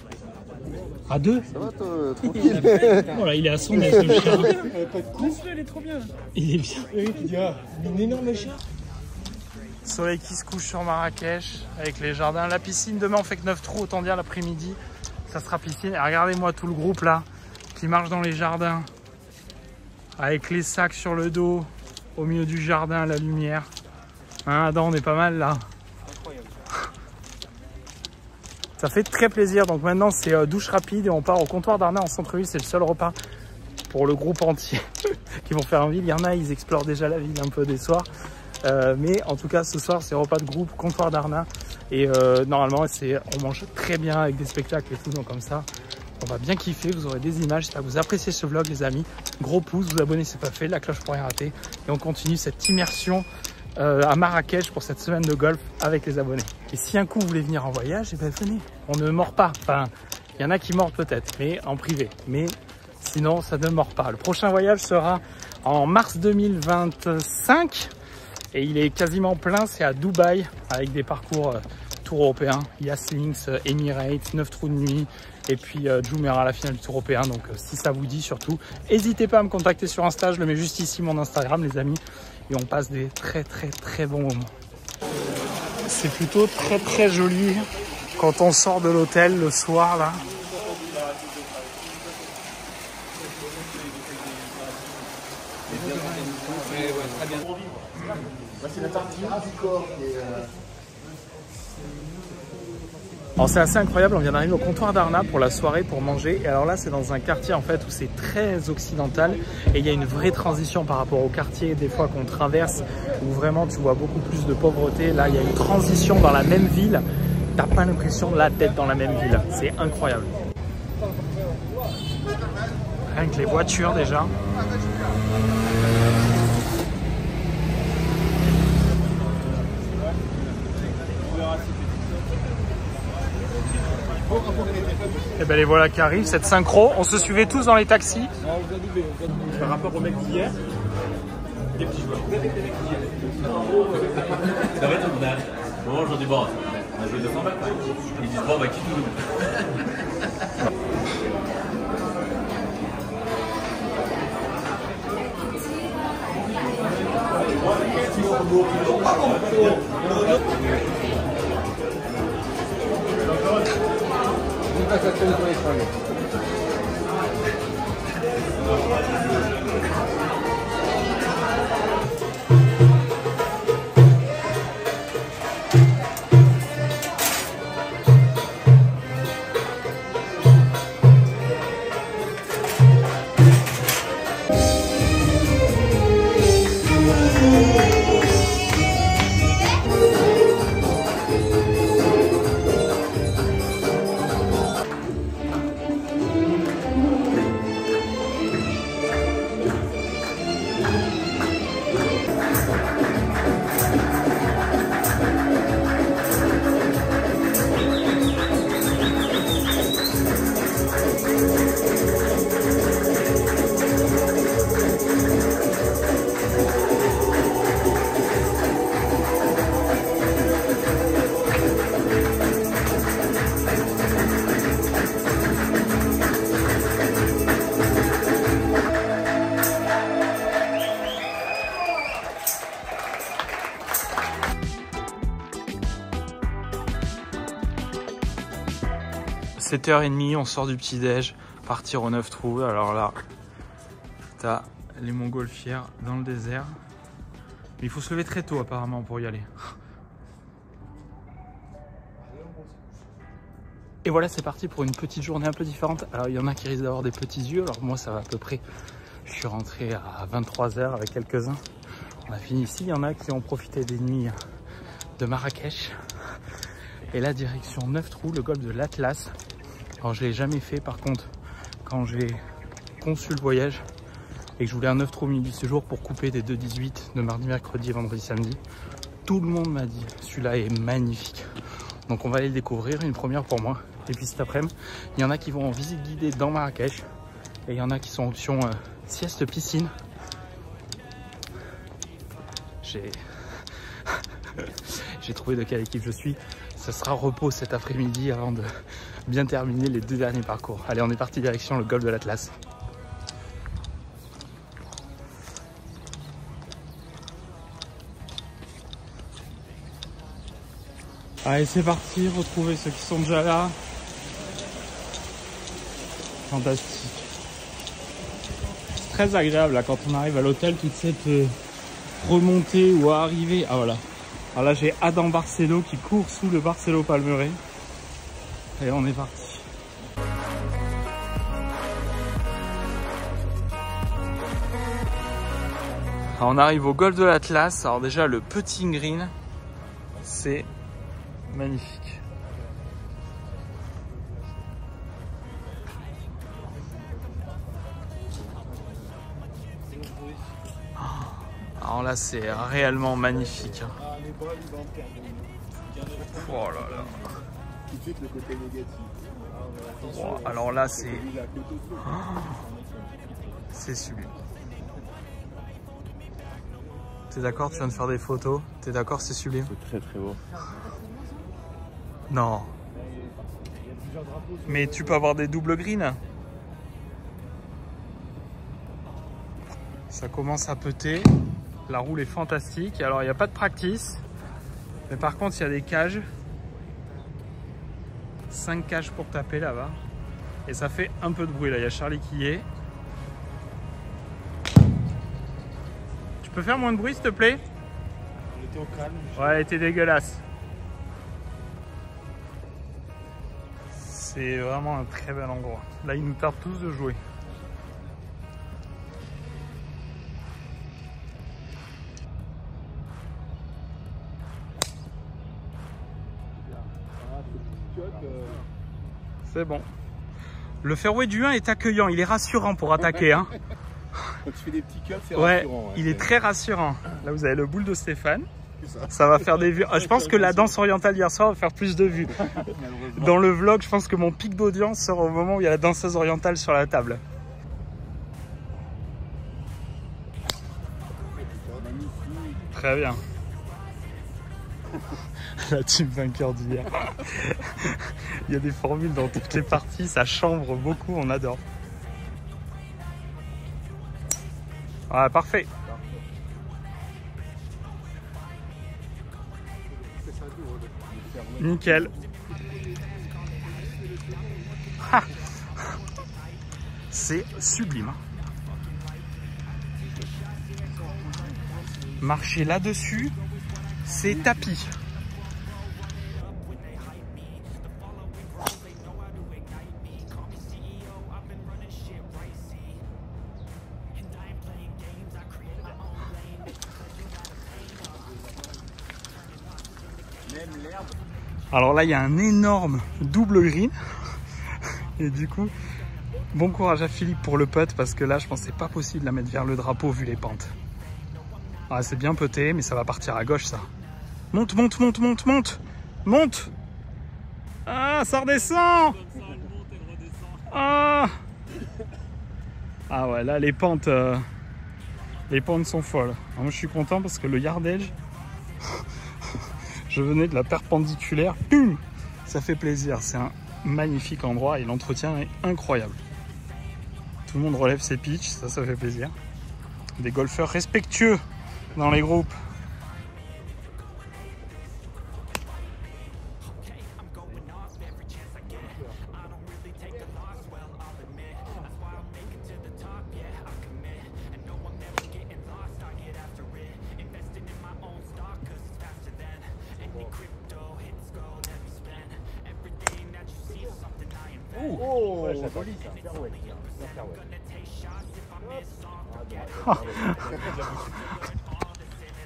à 2. Ça va toi, tranquille? Oh là, il est à son aise, le chien. Pas de couche, il est trop bien. Il est bien. Eric, il dit, ah, une énorme chien. Soleil qui se couche sur Marrakech avec les jardins. La piscine, demain on fait que 9 trous, autant dire l'après-midi, ça sera piscine. Et regardez-moi tout le groupe là qui marche dans les jardins avec les sacs sur le dos au milieu du jardin, la lumière. Hein, Adam, on est pas mal là. Incroyable. Ça fait très plaisir. Donc maintenant c'est douche rapide et on part au comptoir d'Arna en centre-ville. C'est le seul repas pour le groupe entier qui vont faire en ville. Il y en a, ils explorent déjà la ville un peu des soirs. Mais en tout cas ce soir c'est repas de groupe, comptoir d'Arna. Et normalement on mange très bien avec des spectacles et tout. Donc comme ça on va bien kiffer. Vous aurez des images. J'espère que vous appréciez ce vlog les amis. Gros pouce, vous abonnez si c'est pas fait, la cloche pour rien rater. Et on continue cette immersion à Marrakech pour cette semaine de golf avec les abonnés. Et si un coup vous voulez venir en voyage, eh ben venez. On ne mord pas. Enfin, il y en a qui mordent peut-être, mais en privé. Mais sinon, ça ne mord pas. Le prochain voyage sera en mars 2025 et il est quasiment plein. C'est à Dubaï avec des parcours tour européen. Yas Links, Emirates, 9 trous de nuit et puis Jumeirah à la finale du tour européen. Donc si ça vous dit surtout, n'hésitez pas à me contacter sur Insta. Je le mets juste ici, mon Instagram les amis. Et on passe des très bons moments. C'est plutôt très joli quand on sort de l'hôtel le soir là. C'est la partie du corps qui est... Alors c'est assez incroyable, on vient d'arriver au comptoir d'Arna pour la soirée, pour manger. Et alors là, c'est dans un quartier en fait où c'est très occidental et il y a une vraie transition par rapport au quartier des fois qu'on traverse où vraiment tu vois beaucoup plus de pauvreté. Là, il y a une transition dans la même ville. T'as pas l'impression là d'être dans la même ville. C'est incroyable. Rien que les voitures déjà. Et ben les voilà qui arrivent, cette synchro. On se suivait tous dans les taxis. Par rapport au mec d'hier, des petits joueurs. Ça va être un bon. Bon, j'en dis bon, on a joué 200 balles. Ils disent bon, bah qui tout double. – 7h30, on sort du petit-déj, partir au 9 trous. Alors là, t'as les montgolfières dans le désert. Mais il faut se lever très tôt apparemment pour y aller. Et voilà, c'est parti pour une petite journée un peu différente. Alors il y en a qui risquent d'avoir des petits yeux. Alors moi ça va à peu près. Je suis rentré à 23h avec quelques-uns. On a fini ici. Il y en a qui ont profité des nuits de Marrakech. Et la direction 9 trous, le golfe de l'Atlas. Alors je l'ai jamais fait, par contre quand j'ai conçu le voyage et que je voulais un 9 trous midi séjour pour couper des 2-18 de mardi, mercredi et vendredi, samedi, tout le monde m'a dit celui-là est magnifique. Donc on va aller le découvrir, une première pour moi. Et puis cet après-midi, il y en a qui vont en visite guidée dans Marrakech et il y en a qui sont option sieste piscine. J'ai trouvé de quelle équipe je suis. Ce sera repos cet après-midi avant de bien terminer les 2 derniers parcours. Allez, on est parti direction le golfe de l'Atlas. Allez, c'est parti, retrouver ceux qui sont déjà là. Fantastique. C'est très agréable là quand on arrive à l'hôtel, toute cette remontée ou arrivée. Ah voilà. Alors là, j'ai Adam Barcelo qui court sous le Barcelo Palmeret. Et on est parti. Alors on arrive au golfe de l'Atlas. Alors déjà, le putting green, c'est magnifique. Alors là, c'est réellement magnifique. Oh là là. Oh, alors là, c'est sublime. T'es d'accord, tu viens de faire des photos? T'es d'accord, c'est sublime? C'est très très beau. Non. Mais tu peux avoir des doubles greens. Ça commence à péter. La roule est fantastique. Alors il n'y a pas de practice. Mais par contre il y a des cages. 5 cages pour taper là-bas. Et ça fait un peu de bruit là. Il y a Charlie qui y est. Tu peux faire moins de bruit s'il te plaît? On était au calme. Ouais, elle était dégueulasse. C'est vraiment un très bel endroit. Là, ils nous tardent tous de jouer. C'est bon. Le fairway du 1 est accueillant, il est rassurant pour attaquer. Hein. Quand tu fais des petits cuts, c'est Ouais, rassurant. il est très rassurant. Là, vous avez le boule de Stéphane. Ça va faire des vues. Ah, je pense que la danse orientale hier soir va faire plus de vues. Dans le vlog, je pense que mon pic d'audience sera au moment où il y a la danseuse orientale sur la table. Très bien. La team vainqueur d'hier. Il y a des formules dans toutes les parties, ça chambre beaucoup, on adore. Ah, parfait. Nickel. Ah. C'est sublime. Marcher là-dessus, c'est tapis. Alors là, il y a un énorme double green. Et du coup, bon courage à Philippe pour le putt parce que là, je pense que c'est pas possible de la mettre vers le drapeau vu les pentes. Ah, c'est bien puté, mais ça va partir à gauche, ça. Monte, monte, monte, monte, monte, monte. Ah, ça redescend. Ah, ah ouais, là, les pentes sont folles. Alors, moi, je suis content parce que le yardage, je venais de la perpendiculaire, boum, ça fait plaisir. C'est un magnifique endroit et l'entretien est incroyable. Tout le monde relève ses pitchs, ça fait plaisir. Des golfeurs respectueux dans les groupes. Oh, ouais, c'est joli ça. Fairway.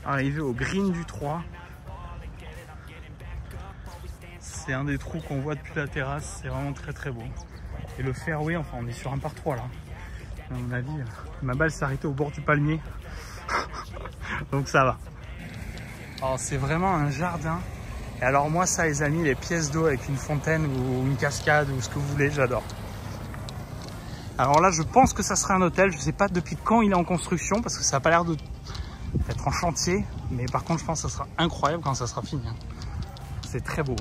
Arrivé au green du 3. C'est un des trous qu'on voit depuis la terrasse, c'est vraiment très très beau. Et le fairway, enfin on est sur un par 3 là. À mon avis, ma balle s'est arrêtée au bord du palmier. Donc ça va. Alors c'est vraiment un jardin. Et alors moi ça les amis, les pièces d'eau avec une fontaine ou une cascade ou ce que vous voulez, j'adore. Alors là je pense que ça sera un hôtel, je sais pas depuis quand il est en construction parce que ça n'a pas l'air d'être en chantier. Mais par contre je pense que ça sera incroyable quand ça sera fini. C'est très beau.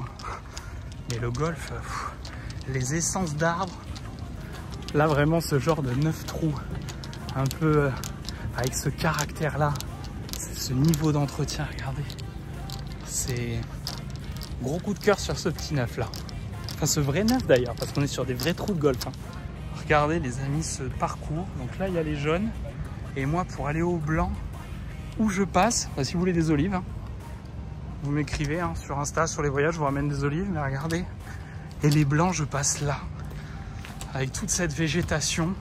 Mais le golf, les essences d'arbres, là vraiment ce genre de 9 trous, un peu avec ce caractère là, ce niveau d'entretien, regardez. C'est gros coup de cœur sur ce petit neuf là. Enfin ce vrai neuf d'ailleurs, parce qu'on est sur des vrais trous de golf. Regardez les amis ce parcours. Donc là il y a les jaunes. Et moi pour aller au blanc, où je passe, bah, si vous voulez des olives, vous m'écrivez sur Insta, sur les voyages, je vous ramène des olives, mais regardez. Et les blancs, je passe là. Avec toute cette végétation.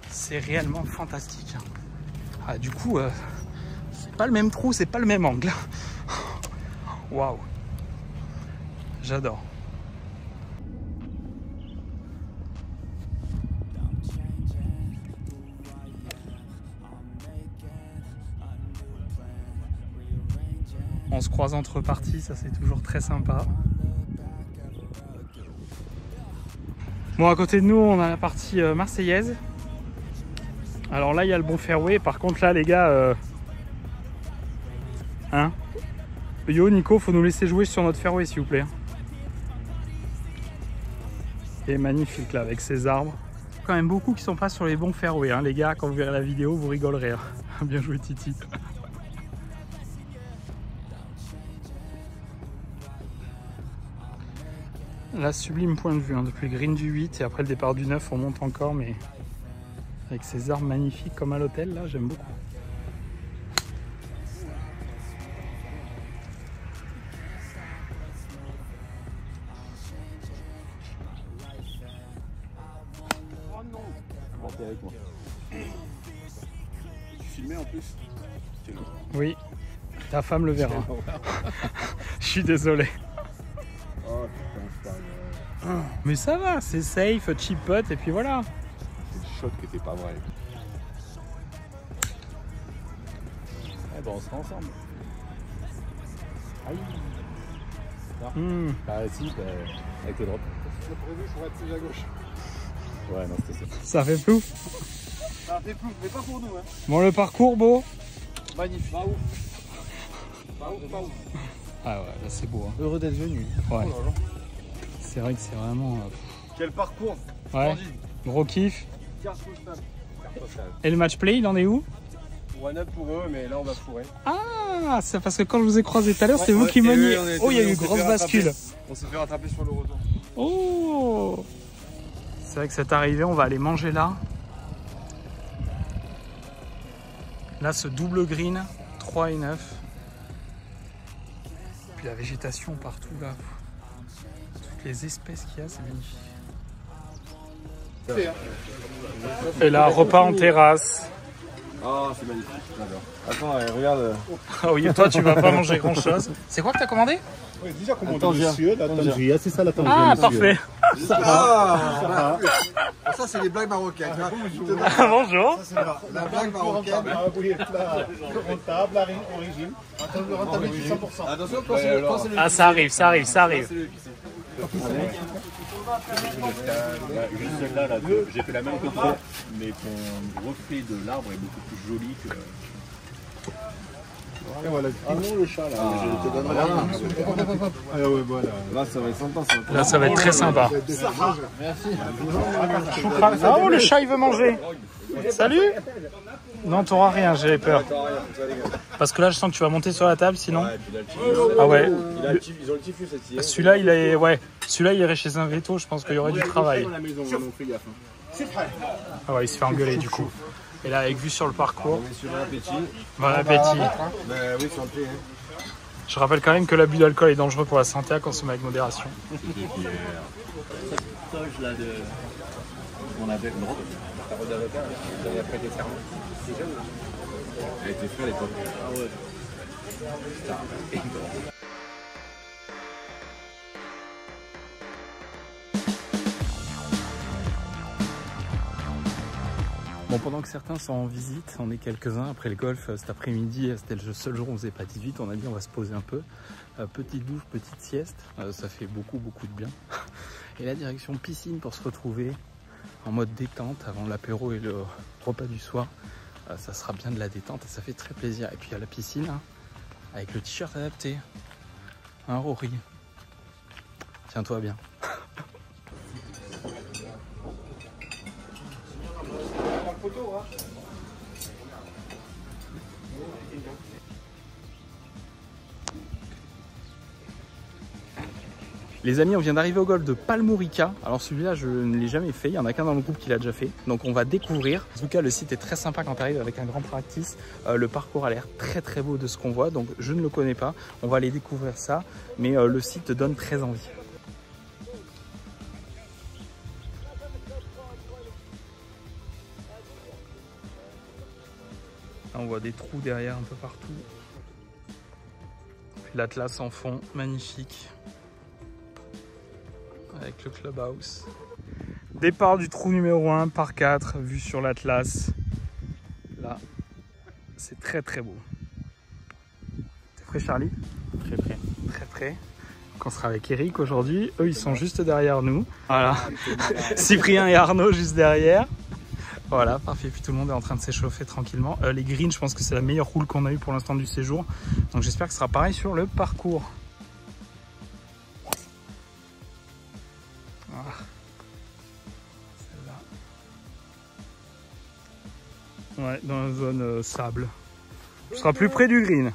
C'est réellement fantastique. Ah, du coup, c'est pas le même trou, c'est pas le même angle. Waouh. J'adore. On se croise entre parties, ça c'est toujours très sympa. Bon, à côté de nous, on a la partie marseillaise. Alors là, il y a le bon fairway. Par contre, là, les gars, Yo, Nico, faut nous laisser jouer sur notre fairway, s'il vous plaît. Et magnifique là, avec ces arbres. Quand même beaucoup qui sont pas sur les bons fairways, les gars. Quand vous verrez la vidéo, vous rigolerez. Bien joué, Titi. Là, sublime point de vue, depuis le green du 8 et après le départ du 9, on monte encore, mais Avec ces arbres magnifiques comme à l'hôtel, là, j'aime beaucoup. Avec moi. Tu filmais en plus? Oui, ta femme le verra. Je suis désolé. Oh putain, c'est pas vrai. Mais ça va, c'est safe, chipote et puis voilà. C'est le shot qui était pas vrai. Eh ben on sera ensemble. Aïe. Bah si, avec le drop. C'est prévu, il faudrait être plus à gauche. Ouais, non, c'était ça. Ça fait flou. Ça fait flou, mais pas pour nous. Hein. Bon, le parcours, beau. Magnifique. Pas ouf. Pas ouf, pas ouf. Ah ouais, là c'est beau. Hein. Heureux d'être venu. Ouais. C'est vrai que c'est vraiment... Quel parcours. Ouais, gros kiff. Carte postale. Et le match play, il en est où? One up pour eux, mais là on va fourrer. Ah, c'est parce que quand je vous ai croisé tout à l'heure, c'était vous qui maniez. Oh, il y a eu une grosse bascule. On s'est fait rattraper sur le retour. Oh! C'est vrai que c'est arrivé, on va aller manger là. Là, ce double green, 3 et 9. Puis la végétation partout là. Toutes les espèces qu'il y a, c'est magnifique. Et là, repas en terrasse. Oh, c'est magnifique, j'adore. Attends, regarde. Ah oui, toi, tu vas pas manger grand chose. C'est quoi que t'as commandé? Oui, déjà commandé monsieur, la tangria, c'est ça la tangria. Ah, parfait. Ah, ça, c'est les blagues marocaines. Ah, bonjour. C'est la blague marocaine. Oui, là, rentable, la origine. Rentabilité 100%. Attention, quand c'est le. Ah, ça arrive, ça arrive, ça arrive. Juste celle-là, là, j'ai fait la même que toi, mais ton reflet de l'arbre est beaucoup plus joli que. Et voilà. Ah non, le chat là. Je te donnerai un. Ah ouais, voilà. Là, ça va être sympa. Ça. Là, ça va être très sympa. Merci. Ah, oh, le chat, il veut manger. Salut. Non, t'auras rien, j'avais peur. Parce que là, je sens que tu vas monter sur la table, sinon. Ah ouais. Ils ont le typhus aussi. Celui-là, il est, ouais. Celui-là, il irait chez un veto. Je pense qu'il y aurait du travail. Ah ouais, il se fait engueuler du coup. Et là, avec vue sur le parcours. On est sur un appétit. Bon appétit. Oui, c'est un peu. Je rappelle quand même que l'abus d'alcool est dangereux pour la santé, à consommer avec modération. Toge là de. On avait le drop. La route d'avocat, vous avez prêté serment. C'est jeune. Elle était fraîche à l'époque. Ah ouais. Bon, pendant que certains sont en visite, on est quelques-uns après le golf cet après-midi. C'était le seul jour où on faisait pas 18. On a dit on va se poser un peu. Petite douche, petite sieste. Ça fait beaucoup de bien. Et la direction piscine pour se retrouver en mode détente avant l'apéro et le repas du soir. Ça sera bien de la détente et ça fait très plaisir. Et puis il y a la piscine hein, avec le t-shirt adapté. Un Rory. Tiens-toi bien. Les amis, on vient d'arriver au golf de Palmorica. Alors celui-là, je ne l'ai jamais fait. Il y en a qu'un dans le groupe qui l'a déjà fait. Donc on va découvrir. En tout cas, le site est très sympa quand tu arrives avec un grand practice. Le parcours a l'air très beau de ce qu'on voit. Donc je ne le connais pas. On va aller découvrir ça. Mais le site donne très envie. Là, on voit des trous derrière un peu partout. Puis l'Atlas en fond, magnifique. Avec le clubhouse. Départ du trou numéro 1 par 4, vue sur l'Atlas. Là, c'est très beau. T'es prêt Charlie? Très prêt. Très prêt. Donc on sera avec Eric aujourd'hui. Eux, ils sont juste derrière nous. Voilà. Cyprien et Arnaud juste derrière. Voilà, parfait. Puis tout le monde est en train de s'échauffer tranquillement. Les greens, je pense que c'est la meilleure roule qu'on a eue pour l'instant du séjour. Donc j'espère que ce sera pareil sur le parcours. Ouais, dans la zone sable. Tu seras plus près du green.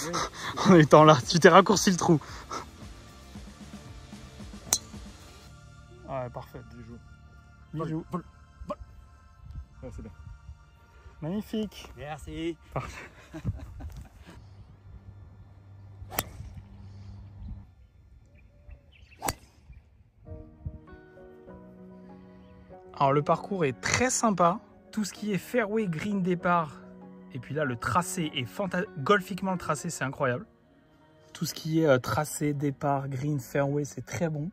Oui. En étant là, tu t'es raccourci le trou. Ouais, parfait. Bijou. Ouais, c'est bien. Magnifique. Merci. Parfait. Alors le parcours est très sympa. Tout ce qui est fairway, green, départ. Et puis là, le tracé est fantastique. Golfiquement, le tracé, c'est incroyable. Tout ce qui est tracé, départ, green, fairway, c'est très bon.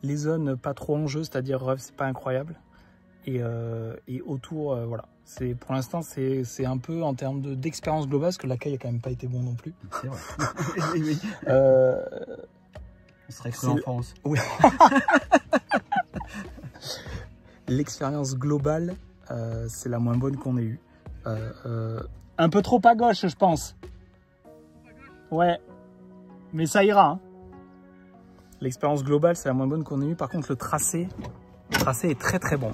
Les zones pas trop en jeu, c'est-à-dire rough, c'est pas incroyable. Et autour, voilà. Pour l'instant, c'est un peu en termes d'expérience globale, parce que l'accueil a quand même pas été bon non plus. C'est vrai. On serait cru en France. Oui. L'expérience globale, c'est la moins bonne qu'on ait eue. Un peu trop à gauche, je pense. Ouais. Mais ça ira. Hein. L'expérience globale, c'est la moins bonne qu'on ait eue. Par contre, le tracé est très très bon.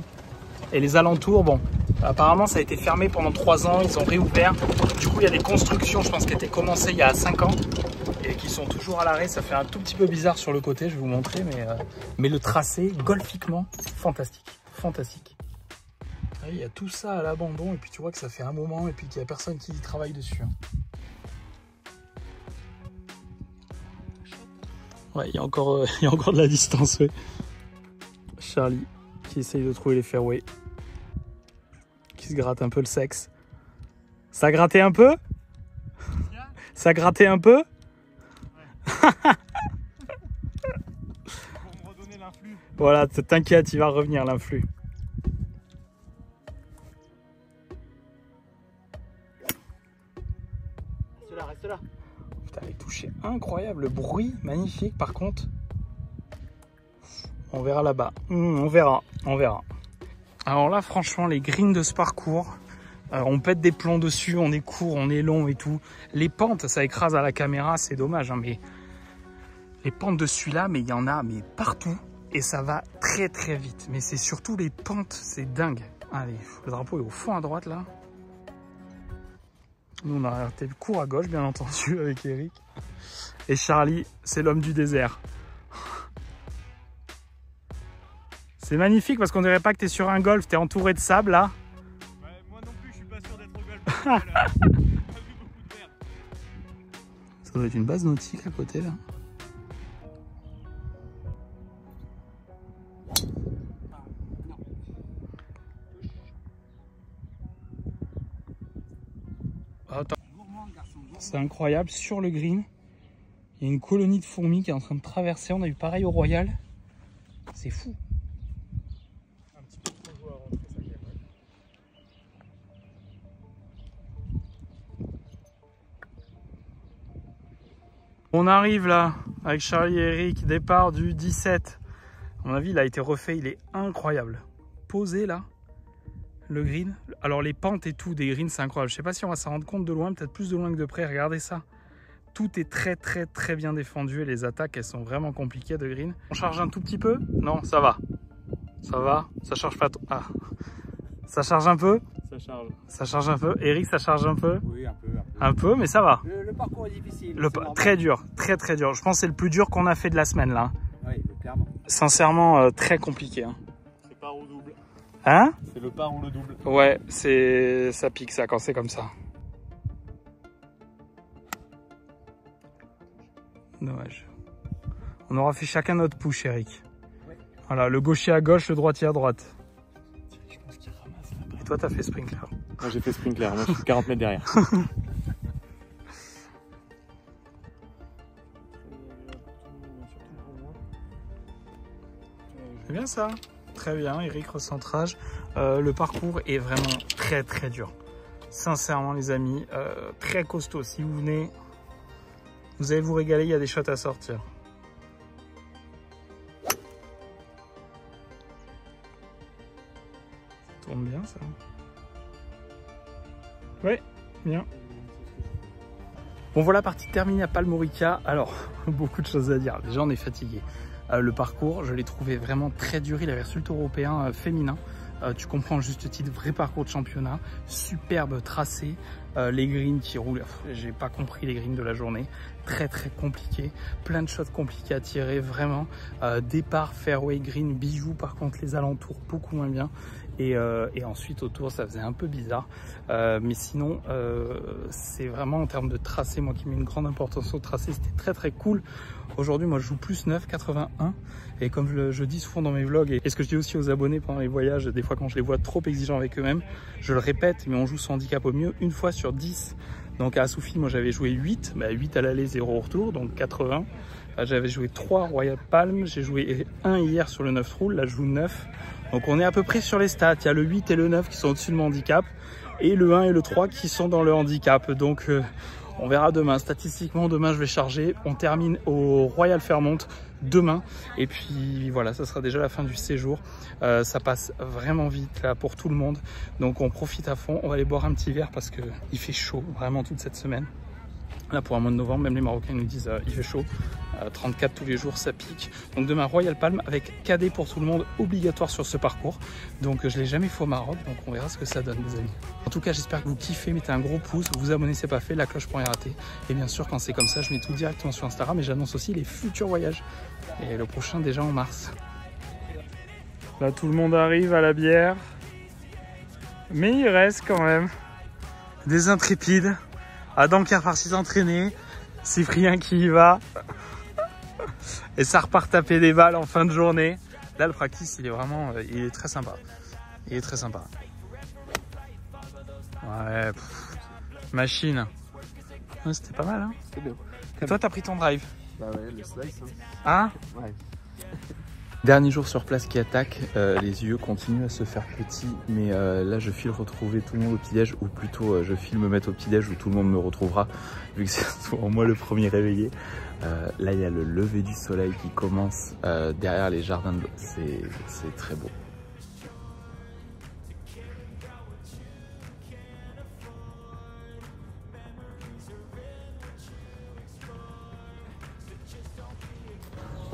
Et les alentours, bon, apparemment, ça a été fermé pendant 3 ans. Ils ont réouvert. Du coup, il y a des constructions, je pense, qui étaient commencées il y a 5 ans. Et qui sont toujours à l'arrêt. Ça fait un tout petit peu bizarre sur le côté, je vais vous montrer. Mais le tracé, golfiquement, fantastique. Fantastique. Il y a tout ça à l'abandon. Et puis, tu vois que ça fait un moment. Et puis, qu'il n'y a personne qui travaille dessus. Hein. Ouais, il y a encore de la distance, ouais. Charlie qui essaye de trouver les fairways. Qui se gratte un peu le sexe. Ça grattait un peu? Ça grattait un peu? Pour me redonner l'influx. Voilà, t'inquiète, il va revenir l'influx. Reste là, reste là. Putain, les touchés incroyables, le bruit magnifique par contre. On verra là-bas. On verra. Alors là, franchement, les greens de ce parcours, on pète des plombs dessus, on est court, on est long et tout. Les pentes, ça écrase à la caméra, c'est dommage, hein, mais les pentes de celui-là, mais il y en a mais partout et ça va très très vite. Mais c'est surtout les pentes, c'est dingue. Allez, le drapeau est au fond à droite là. Nous, on a arrêté le cours à gauche, bien entendu, avec Eric. Et Charlie, c'est l'homme du désert. C'est magnifique parce qu'on dirait pas que tu es sur un golf, tu es entouré de sable là. Ouais, moi non plus, je suis pas sûr d'être au golf. Ça doit être une base nautique à côté là. Attends. C'est incroyable, sur le green, il y a une colonie de fourmis qui est en train de traverser. On a eu pareil au Royal. C'est fou. Un petit peu trop joueur à rentrer, ça y est. On arrive là avec Charlie et Eric, départ du 17. À mon avis, il a été refait, il est incroyable. Posé là, le green. Alors les pentes et tout des greens, c'est incroyable. Je sais pas si on va s'en rendre compte de loin, peut-être plus de loin que de près. Regardez ça. Tout est très très très bien défendu et les attaques, elles sont vraiment compliquées de green. On charge un tout petit peu? Non, ça va. Ça va, ça charge pas trop. Ah, ça charge un peu? Ça charge. Ça charge un peu. Eric, ça charge un peu? Oui, un peu. Un peu, mais ça va. Le parcours est difficile. Très dur, très très dur. Je pense que c'est le plus dur qu'on a fait de la semaine là. Oui, clairement. Sincèrement, très compliqué. Hein? C'est par ou double. Hein? C'est le par ou le double. Ouais, ça pique ça quand c'est comme ça. Dommage. On aura fait chacun notre push, Eric. Ouais. Voilà, le gaucher à gauche, le droitier à droite. Je pense qu'il ramasse là-bas. Et toi, t'as fait sprinkler. Moi j'ai fait sprinkler, moi je suis 40 mètres derrière. C'est bien ça. Très bien, Eric, recentrage. Le parcours est vraiment très très dur. Sincèrement, les amis, très costaud. Si vous venez, vous allez vous régaler, il y a des shots à sortir. Ça tourne bien ça. Ouais, bien. Bon voilà, partie terminée à Palmorica. Alors, beaucoup de choses à dire. Déjà, on est fatigué. Le parcours, je l'ai trouvé vraiment très dur. Il avait reçu le Tour européen féminin. Tu comprends, juste titre, vrai parcours de championnat. Superbe tracé. Les greens qui roulent. J'ai pas compris les greens de la journée. Très très compliqué. Plein de shots compliqués à tirer, vraiment. Départ, fairway, green, bijoux. Par contre, les alentours, beaucoup moins bien. Et ensuite autour ça faisait un peu bizarre, mais sinon c'est vraiment en termes de tracé, moi qui mets une grande importance au tracé, c'était très très cool. Aujourd'hui moi je joue plus 9, 81, et comme je dis souvent dans mes vlogs, et ce que je dis aussi aux abonnés pendant les voyages, des fois quand je les vois trop exigeants avec eux-mêmes, je le répète, mais on joue son handicap au mieux une fois sur 10. Donc à Assoufil moi j'avais joué 8, 8 à l'aller, 0 au retour, donc 80. J'avais joué 3 Royal Palm, j'ai joué 1 hier sur le 9 trou, là je joue 9. Donc on est à peu près sur les stats, il y a le 8 et le 9 qui sont au-dessus de mon handicap, et le 1 et le 3 qui sont dans le handicap. Donc on verra demain, statistiquement demain je vais charger, on termine au Royal Fairmont demain, et puis voilà, ça sera déjà la fin du séjour. Ça passe vraiment vite là pour tout le monde, donc on profite à fond. On va aller boire un petit verre parce que il fait chaud vraiment toute cette semaine. Là pour un mois de novembre, même les Marocains nous disent il fait chaud, 34 tous les jours, ça pique. Donc demain Royal Palm avec cadet pour tout le monde, obligatoire sur ce parcours. Donc je l'ai jamais fait au Maroc, donc on verra ce que ça donne les amis. En tout cas j'espère que vous kiffez, mettez un gros pouce, vous abonnez si c'est pas fait, la cloche pour rien rater. Et bien sûr quand c'est comme ça je mets tout directement sur Instagram, et j'annonce aussi les futurs voyages. Et le prochain déjà en mars. Là tout le monde arrive à la bière, mais il reste quand même des intrépides. Adam qui est reparti s'entraîner, Cyprien qui y va, et ça repart taper des balles en fin de journée. Là le practice il est vraiment, il est très sympa, il est très sympa. Ouais, machine. Ouais, c'était pas mal hein. C'est bien. Et toi t'as pris ton drive? Bah ouais, le slice. Hein? Ouais. Dernier jour sur place qui attaque, les yeux continuent à se faire petits, mais là je file retrouver tout le monde au petit-déj, ou plutôt je file me mettre au petit-déj où tout le monde me retrouvera, vu que c'est souvent moi le premier réveillé. Là il y a le lever du soleil qui commence derrière les jardins de l'eau, c'est très beau.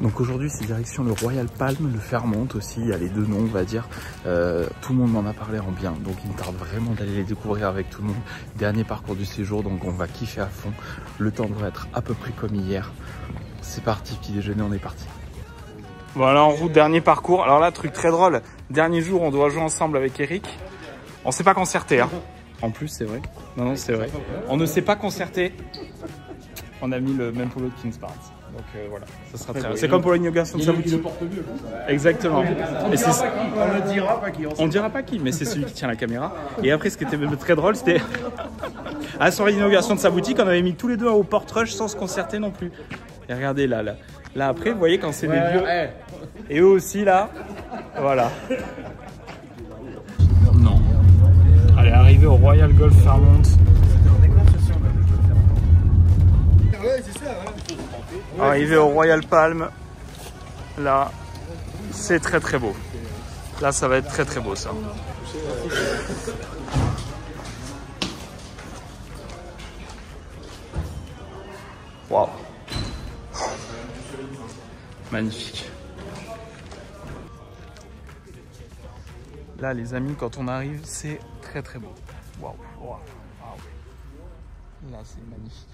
Donc aujourd'hui c'est direction le Royal Palm, le Fairmont aussi, il y a les deux noms on va dire. Tout le monde m'en a parlé en bien, donc il me tarde vraiment d'aller les découvrir avec tout le monde. Dernier parcours du séjour, donc on va kiffer à fond. Le temps devrait être à peu près comme hier. C'est parti, petit déjeuner, on est parti. Voilà en route, dernier parcours. Alors là truc très drôle, dernier jour on doit jouer ensemble avec Eric. On s'est pas concerté hein. En plus c'est vrai. Non c'est vrai. On ne s'est pas concerté. On a mis le même polo de Kings Parts. Donc voilà, ça sera très bien. C'est comme pour l'inauguration de Sabouti. Exactement. Et c'est on ne dira pas qui. On dira pas qui, mais c'est celui qui tient la caméra. Et après, ce qui était très drôle, c'était sur l'inauguration de sa boutique, on avait mis tous les deux au porte-rush sans se concerter non plus. Et regardez là après, vous voyez quand c'est des vieux. Et eux aussi là, voilà. Non. Allez, arrivé au Royal Golf Fairmont. Arrivé au Royal Palm, là c'est très très beau. Là ça va être très très beau ça. Waouh. Magnifique. Là les amis quand on arrive c'est très très beau. Waouh. Waouh. Là c'est magnifique.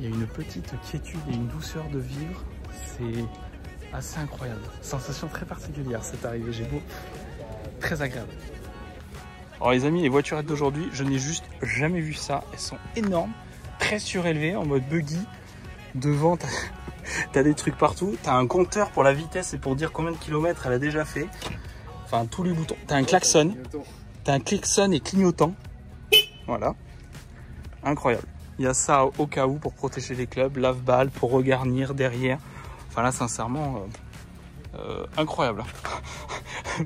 Il y a une petite quiétude et une douceur de vivre, c'est assez incroyable. Sensation très particulière cette arrivée, j'ai beau, très agréable. Alors les amis, les voiturettes d'aujourd'hui, je n'ai juste jamais vu ça. Elles sont énormes, très surélevées, en mode buggy. Devant, t'as des trucs partout. T'as un compteur pour la vitesse et pour dire combien de kilomètres elle a déjà fait. Enfin, tous les boutons. T'as un klaxon. T'as un klaxon et clignotant. Voilà. Incroyable. Il y a ça au cas où pour protéger les clubs, lave-balles pour regarnir derrière. Enfin là, sincèrement, incroyable.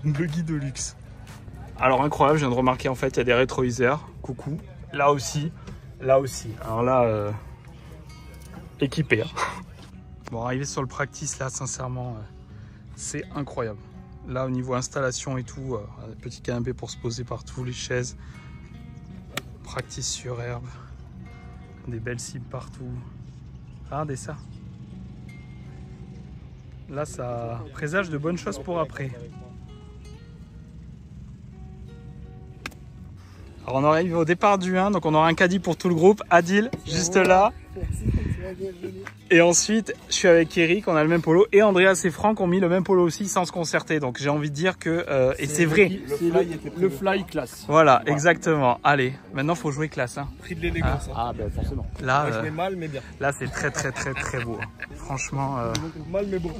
Buggy de luxe. Alors incroyable, je viens de remarquer en fait, il y a des rétroviseurs. Coucou. Là aussi, là aussi. Alors là, équipé. Hein. Bon, arrivé sur le practice là, sincèrement, c'est incroyable. Là, au niveau installation et tout, petit canapé pour se poser partout, les chaises. Practice sur herbe. Des belles cibles partout. Regardez ça. Là, ça présage de bonnes choses pour après. Alors, on arrive au départ du 1, donc on aura un caddie pour tout le groupe. Adil, juste là. Et ensuite, je suis avec Eric, on a le même polo. Et Andreas et Franck ont mis le même polo aussi sans se concerter. Donc j'ai envie de dire que... et c'est vrai. Le fly classe. Voilà, exactement. Allez, maintenant il faut jouer classe. Hein. Prix de l'élégance. Ah, ben forcément. Là, Je mets mal, mais bien. là c'est très beau. Franchement, Mal, mais bon.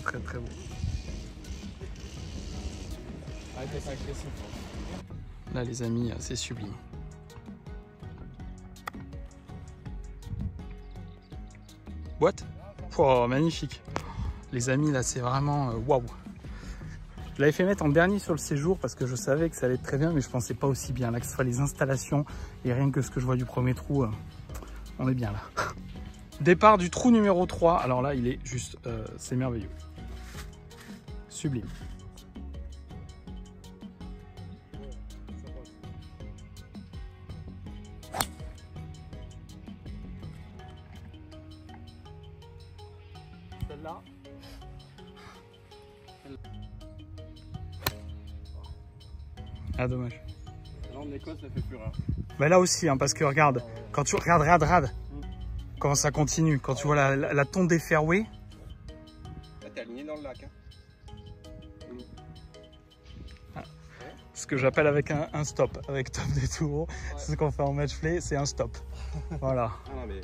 très beau. Arrête d'être agressif. Là les amis, c'est sublime. What? Oh, magnifique. Les amis, là c'est vraiment waouh. Je l'avais fait mettre en dernier sur le séjour parce que je savais que ça allait être très bien, mais je pensais pas aussi bien. Là, que ce soit les installations et rien que ce que je vois du premier trou, on est bien là. Départ du trou numéro 3. Alors là, il est juste, c'est merveilleux. Sublime. Celle-là. Ah, dommage. En Écosse, ça fait plus rare. Bah là aussi, hein, parce que regarde, quand tu regardes, comment ça continue, quand tu vois la tonte des fairways. Là, t'es aligné dans le lac. Hein. Ce que j'appelle avec un stop, avec top des tours, c'est ce qu'on fait en match play, c'est un stop. Voilà. Ah non, mais...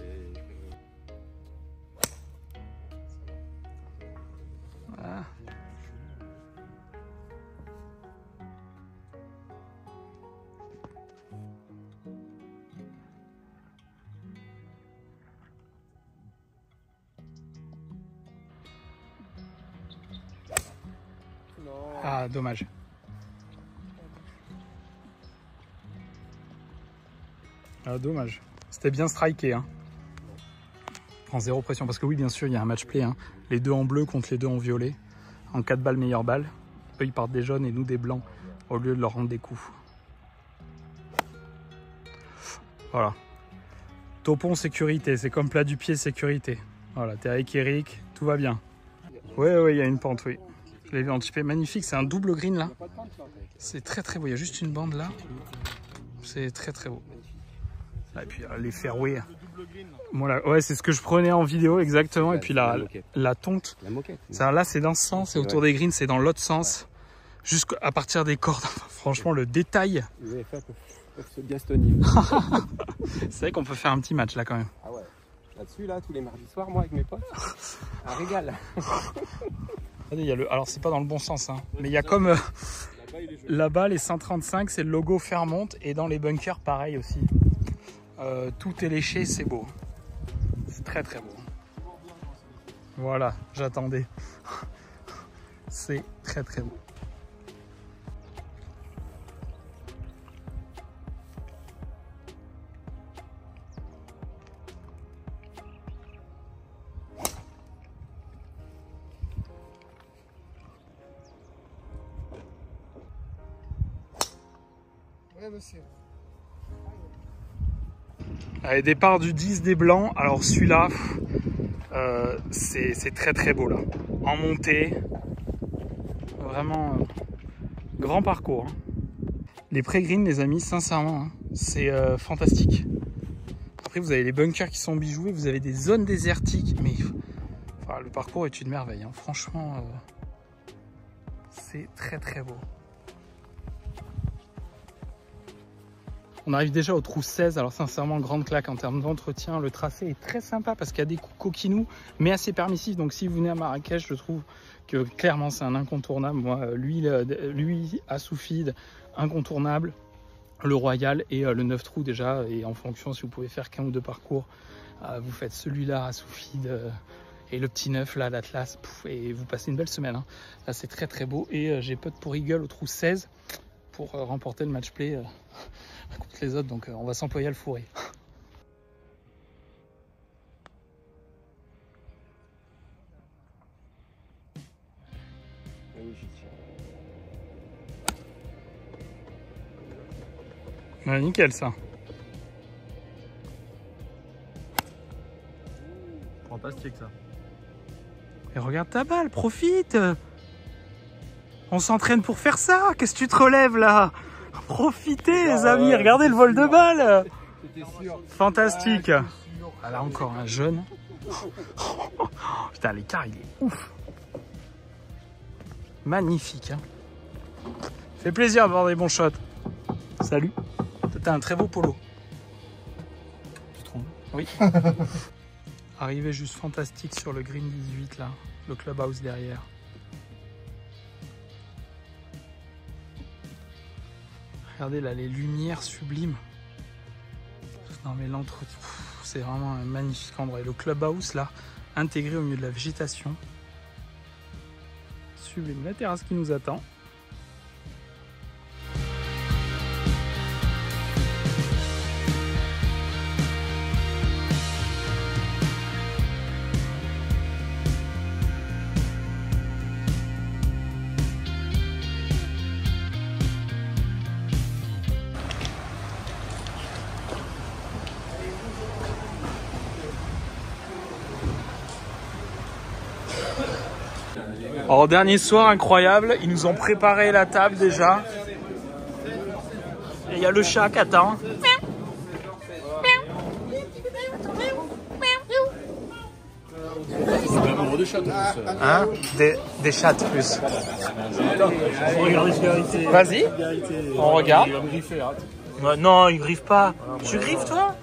Ah. Ah, dommage. Ah, dommage. C'était bien striké. Hein. Prends zéro pression. Parce que oui, bien sûr, il y a un match play. Hein. Les deux en bleu contre les deux en violet. En 4 balles, meilleure balle. Eux, ils partent des jaunes et nous des blancs. Au lieu de leur rendre des coups. Voilà. Topon sécurité. C'est comme plat du pied sécurité. Voilà, t'es avec Eric. Tout va bien. Ouais, il y a une pente, oui. Je l'ai vu anticipé. Magnifique. C'est un double green là. C'est très beau. Il y a juste une bande là. C'est très beau. Et puis les fairways. Voilà, ouais, c'est ce que je prenais en vidéo exactement. Et puis la tonte. La moquette. Ça, là, c'est dans ce sens. Et autour des greens, c'est dans l'autre sens. Jusqu'à partir des cordes. Franchement, le détail. Les UFA peuvent se gastonner. C'est vrai qu'on peut faire un petit match là quand même. Ah ouais. Là-dessus, là, tous les mardis soirs, moi, avec mes potes, un régal. Regardez, il y a le... Alors, c'est pas dans le bon sens, hein. Mais il y a comme... Là-bas, les 135, c'est le logo Fairmont. Et dans les bunkers, pareil aussi. Tout est léché, c'est beau. C'est très beau. Voilà, j'attendais. C'est très beau. Allez, départ du 10 des blancs. Alors celui-là, c'est très beau là. En montée. Vraiment grand parcours. Hein. Les pré-greens, les amis, sincèrement, hein, c'est fantastique. Après, vous avez les bunkers qui sont bijoués. Vous avez des zones désertiques. Mais enfin, le parcours est une merveille. Hein. Franchement, c'est très beau. On arrive déjà au trou 16, alors sincèrement, grande claque en termes d'entretien. Le tracé est très sympa parce qu'il y a des coups coquinous, mais assez permissifs. Donc si vous venez à Marrakech, je trouve que clairement c'est un incontournable. Moi, lui à Soufid, incontournable. Le Royal et le 9 trous déjà. Et en fonction, si vous pouvez faire qu'un ou deux parcours, vous faites celui-là à Soufid et le petit 9 là, l'Atlas. Et vous passez une belle semaine. Hein. Là, c'est très beau. Et j'ai putt pour Eagle au trou 16 pour remporter le match play contre les autres, donc on va s'employer à le fourrer. Ouais, nickel ça. Fantastique ça. Et regarde ta balle, profite. On s'entraîne pour faire ça. Qu'est-ce que tu te relèves là? Profitez les amis, regardez le vol de balle. Fantastique. Ah là encore un jeune. Putain, l'écart il est ouf. Magnifique. Hein. Fait plaisir d'avoir des bons shots. Salut. T'as un très beau polo. Tu trouves? Oui. Arrivée juste fantastique sur le green 18 là. Le clubhouse derrière. Regardez là les lumières sublimes. Non mais l'entretien, c'est vraiment un magnifique endroit. Et le clubhouse là, intégré au milieu de la végétation. Sublime, la terrasse qui nous attend. Alors dernier soir incroyable, ils nous ont préparé la table déjà. Et il y a le chat qui attend. Hein? Des chats plus. Vas-y, on regarde. Non, il griffe pas. Tu griffes toi?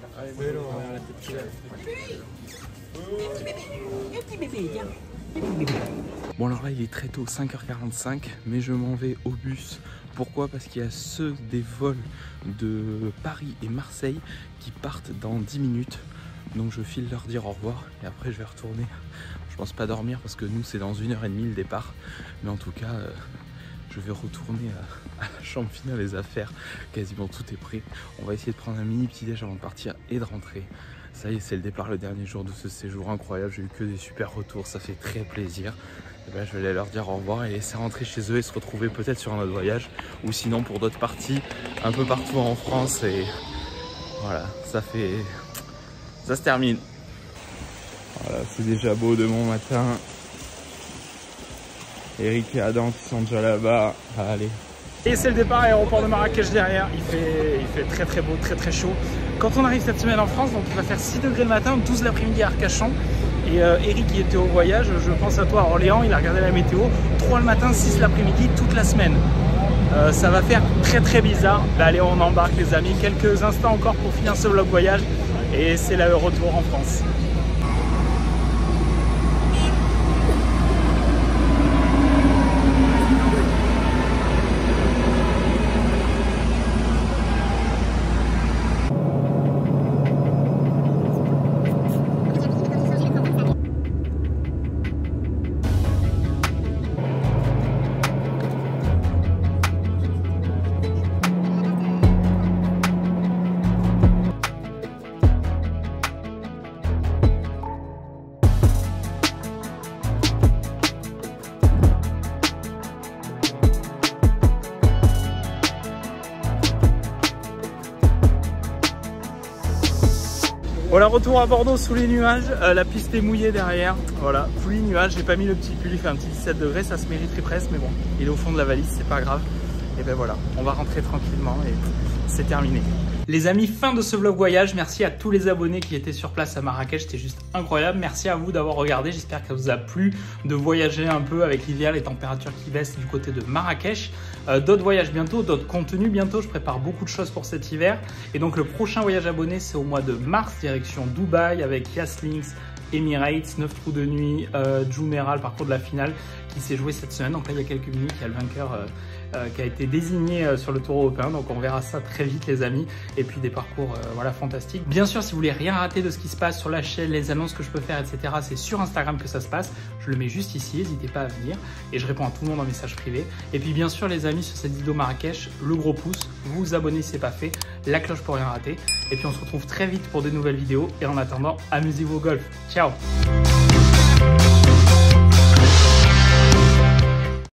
Bon alors là il est très tôt, 5h45, mais je m'en vais au bus. Pourquoi? Parce qu'il y a ceux des vols de Paris et Marseille qui partent dans 10 minutes. Donc je file leur dire au revoir et après je vais retourner. Je pense pas dormir parce que nous c'est dans 1h30 le départ. Mais en tout cas je vais retourner à la chambre finale, les affaires. Quasiment tout est prêt. On va essayer de prendre un mini petit déj avant de partir et de rentrer. Ça y est, c'est le départ, le dernier jour de ce séjour incroyable. J'ai eu que des super retours, ça fait très plaisir. Et ben, je vais aller leur dire au revoir et laisser rentrer chez eux et se retrouver peut-être sur un autre voyage. Ou sinon pour d'autres parties, un peu partout en France. Et voilà, ça se termine. Voilà, c'est déjà beau de bon matin. Eric et Adam qui sont déjà là-bas. Allez. Et c'est le départ, aéroport de Marrakech derrière. Il fait très très beau, très très chaud. Quand on arrive cette semaine en France, donc il va faire 6 degrés le matin, 12 l'après-midi à Arcachon. Et Eric qui était au voyage, je pense à toi à Orléans, il a regardé la météo, 3 le matin, 6 l'après-midi, toute la semaine. Ça va faire très très bizarre. Là, allez, on embarque les amis, quelques instants encore pour finir ce vlog voyage. Et c'est le retour en France. Voilà, retour à Bordeaux sous les nuages, la piste est mouillée derrière, voilà, pluie, nuages, j'ai pas mis le petit pull, il fait un petit 17 degrés, ça se mériterait presque, mais bon, il est au fond de la valise, c'est pas grave. Et ben voilà, on va rentrer tranquillement et c'est terminé. Les amis, fin de ce vlog voyage. Merci à tous les abonnés qui étaient sur place à Marrakech, c'était juste incroyable. Merci à vous d'avoir regardé, j'espère que ça vous a plu de voyager un peu avec l'hiver, les températures qui baissent du côté de Marrakech. D'autres voyages bientôt, d'autres contenus bientôt, je prépare beaucoup de choses pour cet hiver. Et donc le prochain voyage abonné, c'est au mois de mars, direction Dubaï avec Yas Links, Emirates, 9 trous de nuit, Jumeirah, le parcours de la finale qui s'est joué cette semaine. Donc là il y a quelques minutes, il y a le vainqueur qui a été désigné sur le Tour européen, donc on verra ça très vite les amis, et puis des parcours voilà, fantastiques. Bien sûr, si vous voulez rien rater de ce qui se passe sur la chaîne, les annonces que je peux faire, etc., c'est sur Instagram que ça se passe, je le mets juste ici, n'hésitez pas à venir, et je réponds à tout le monde en message privé. Et puis bien sûr les amis, sur cette vidéo Marrakech, le gros pouce, vous vous abonnez si ce n'est pas fait, la cloche pour rien rater, et puis on se retrouve très vite pour de nouvelles vidéos, et en attendant, amusez-vous au golf, ciao.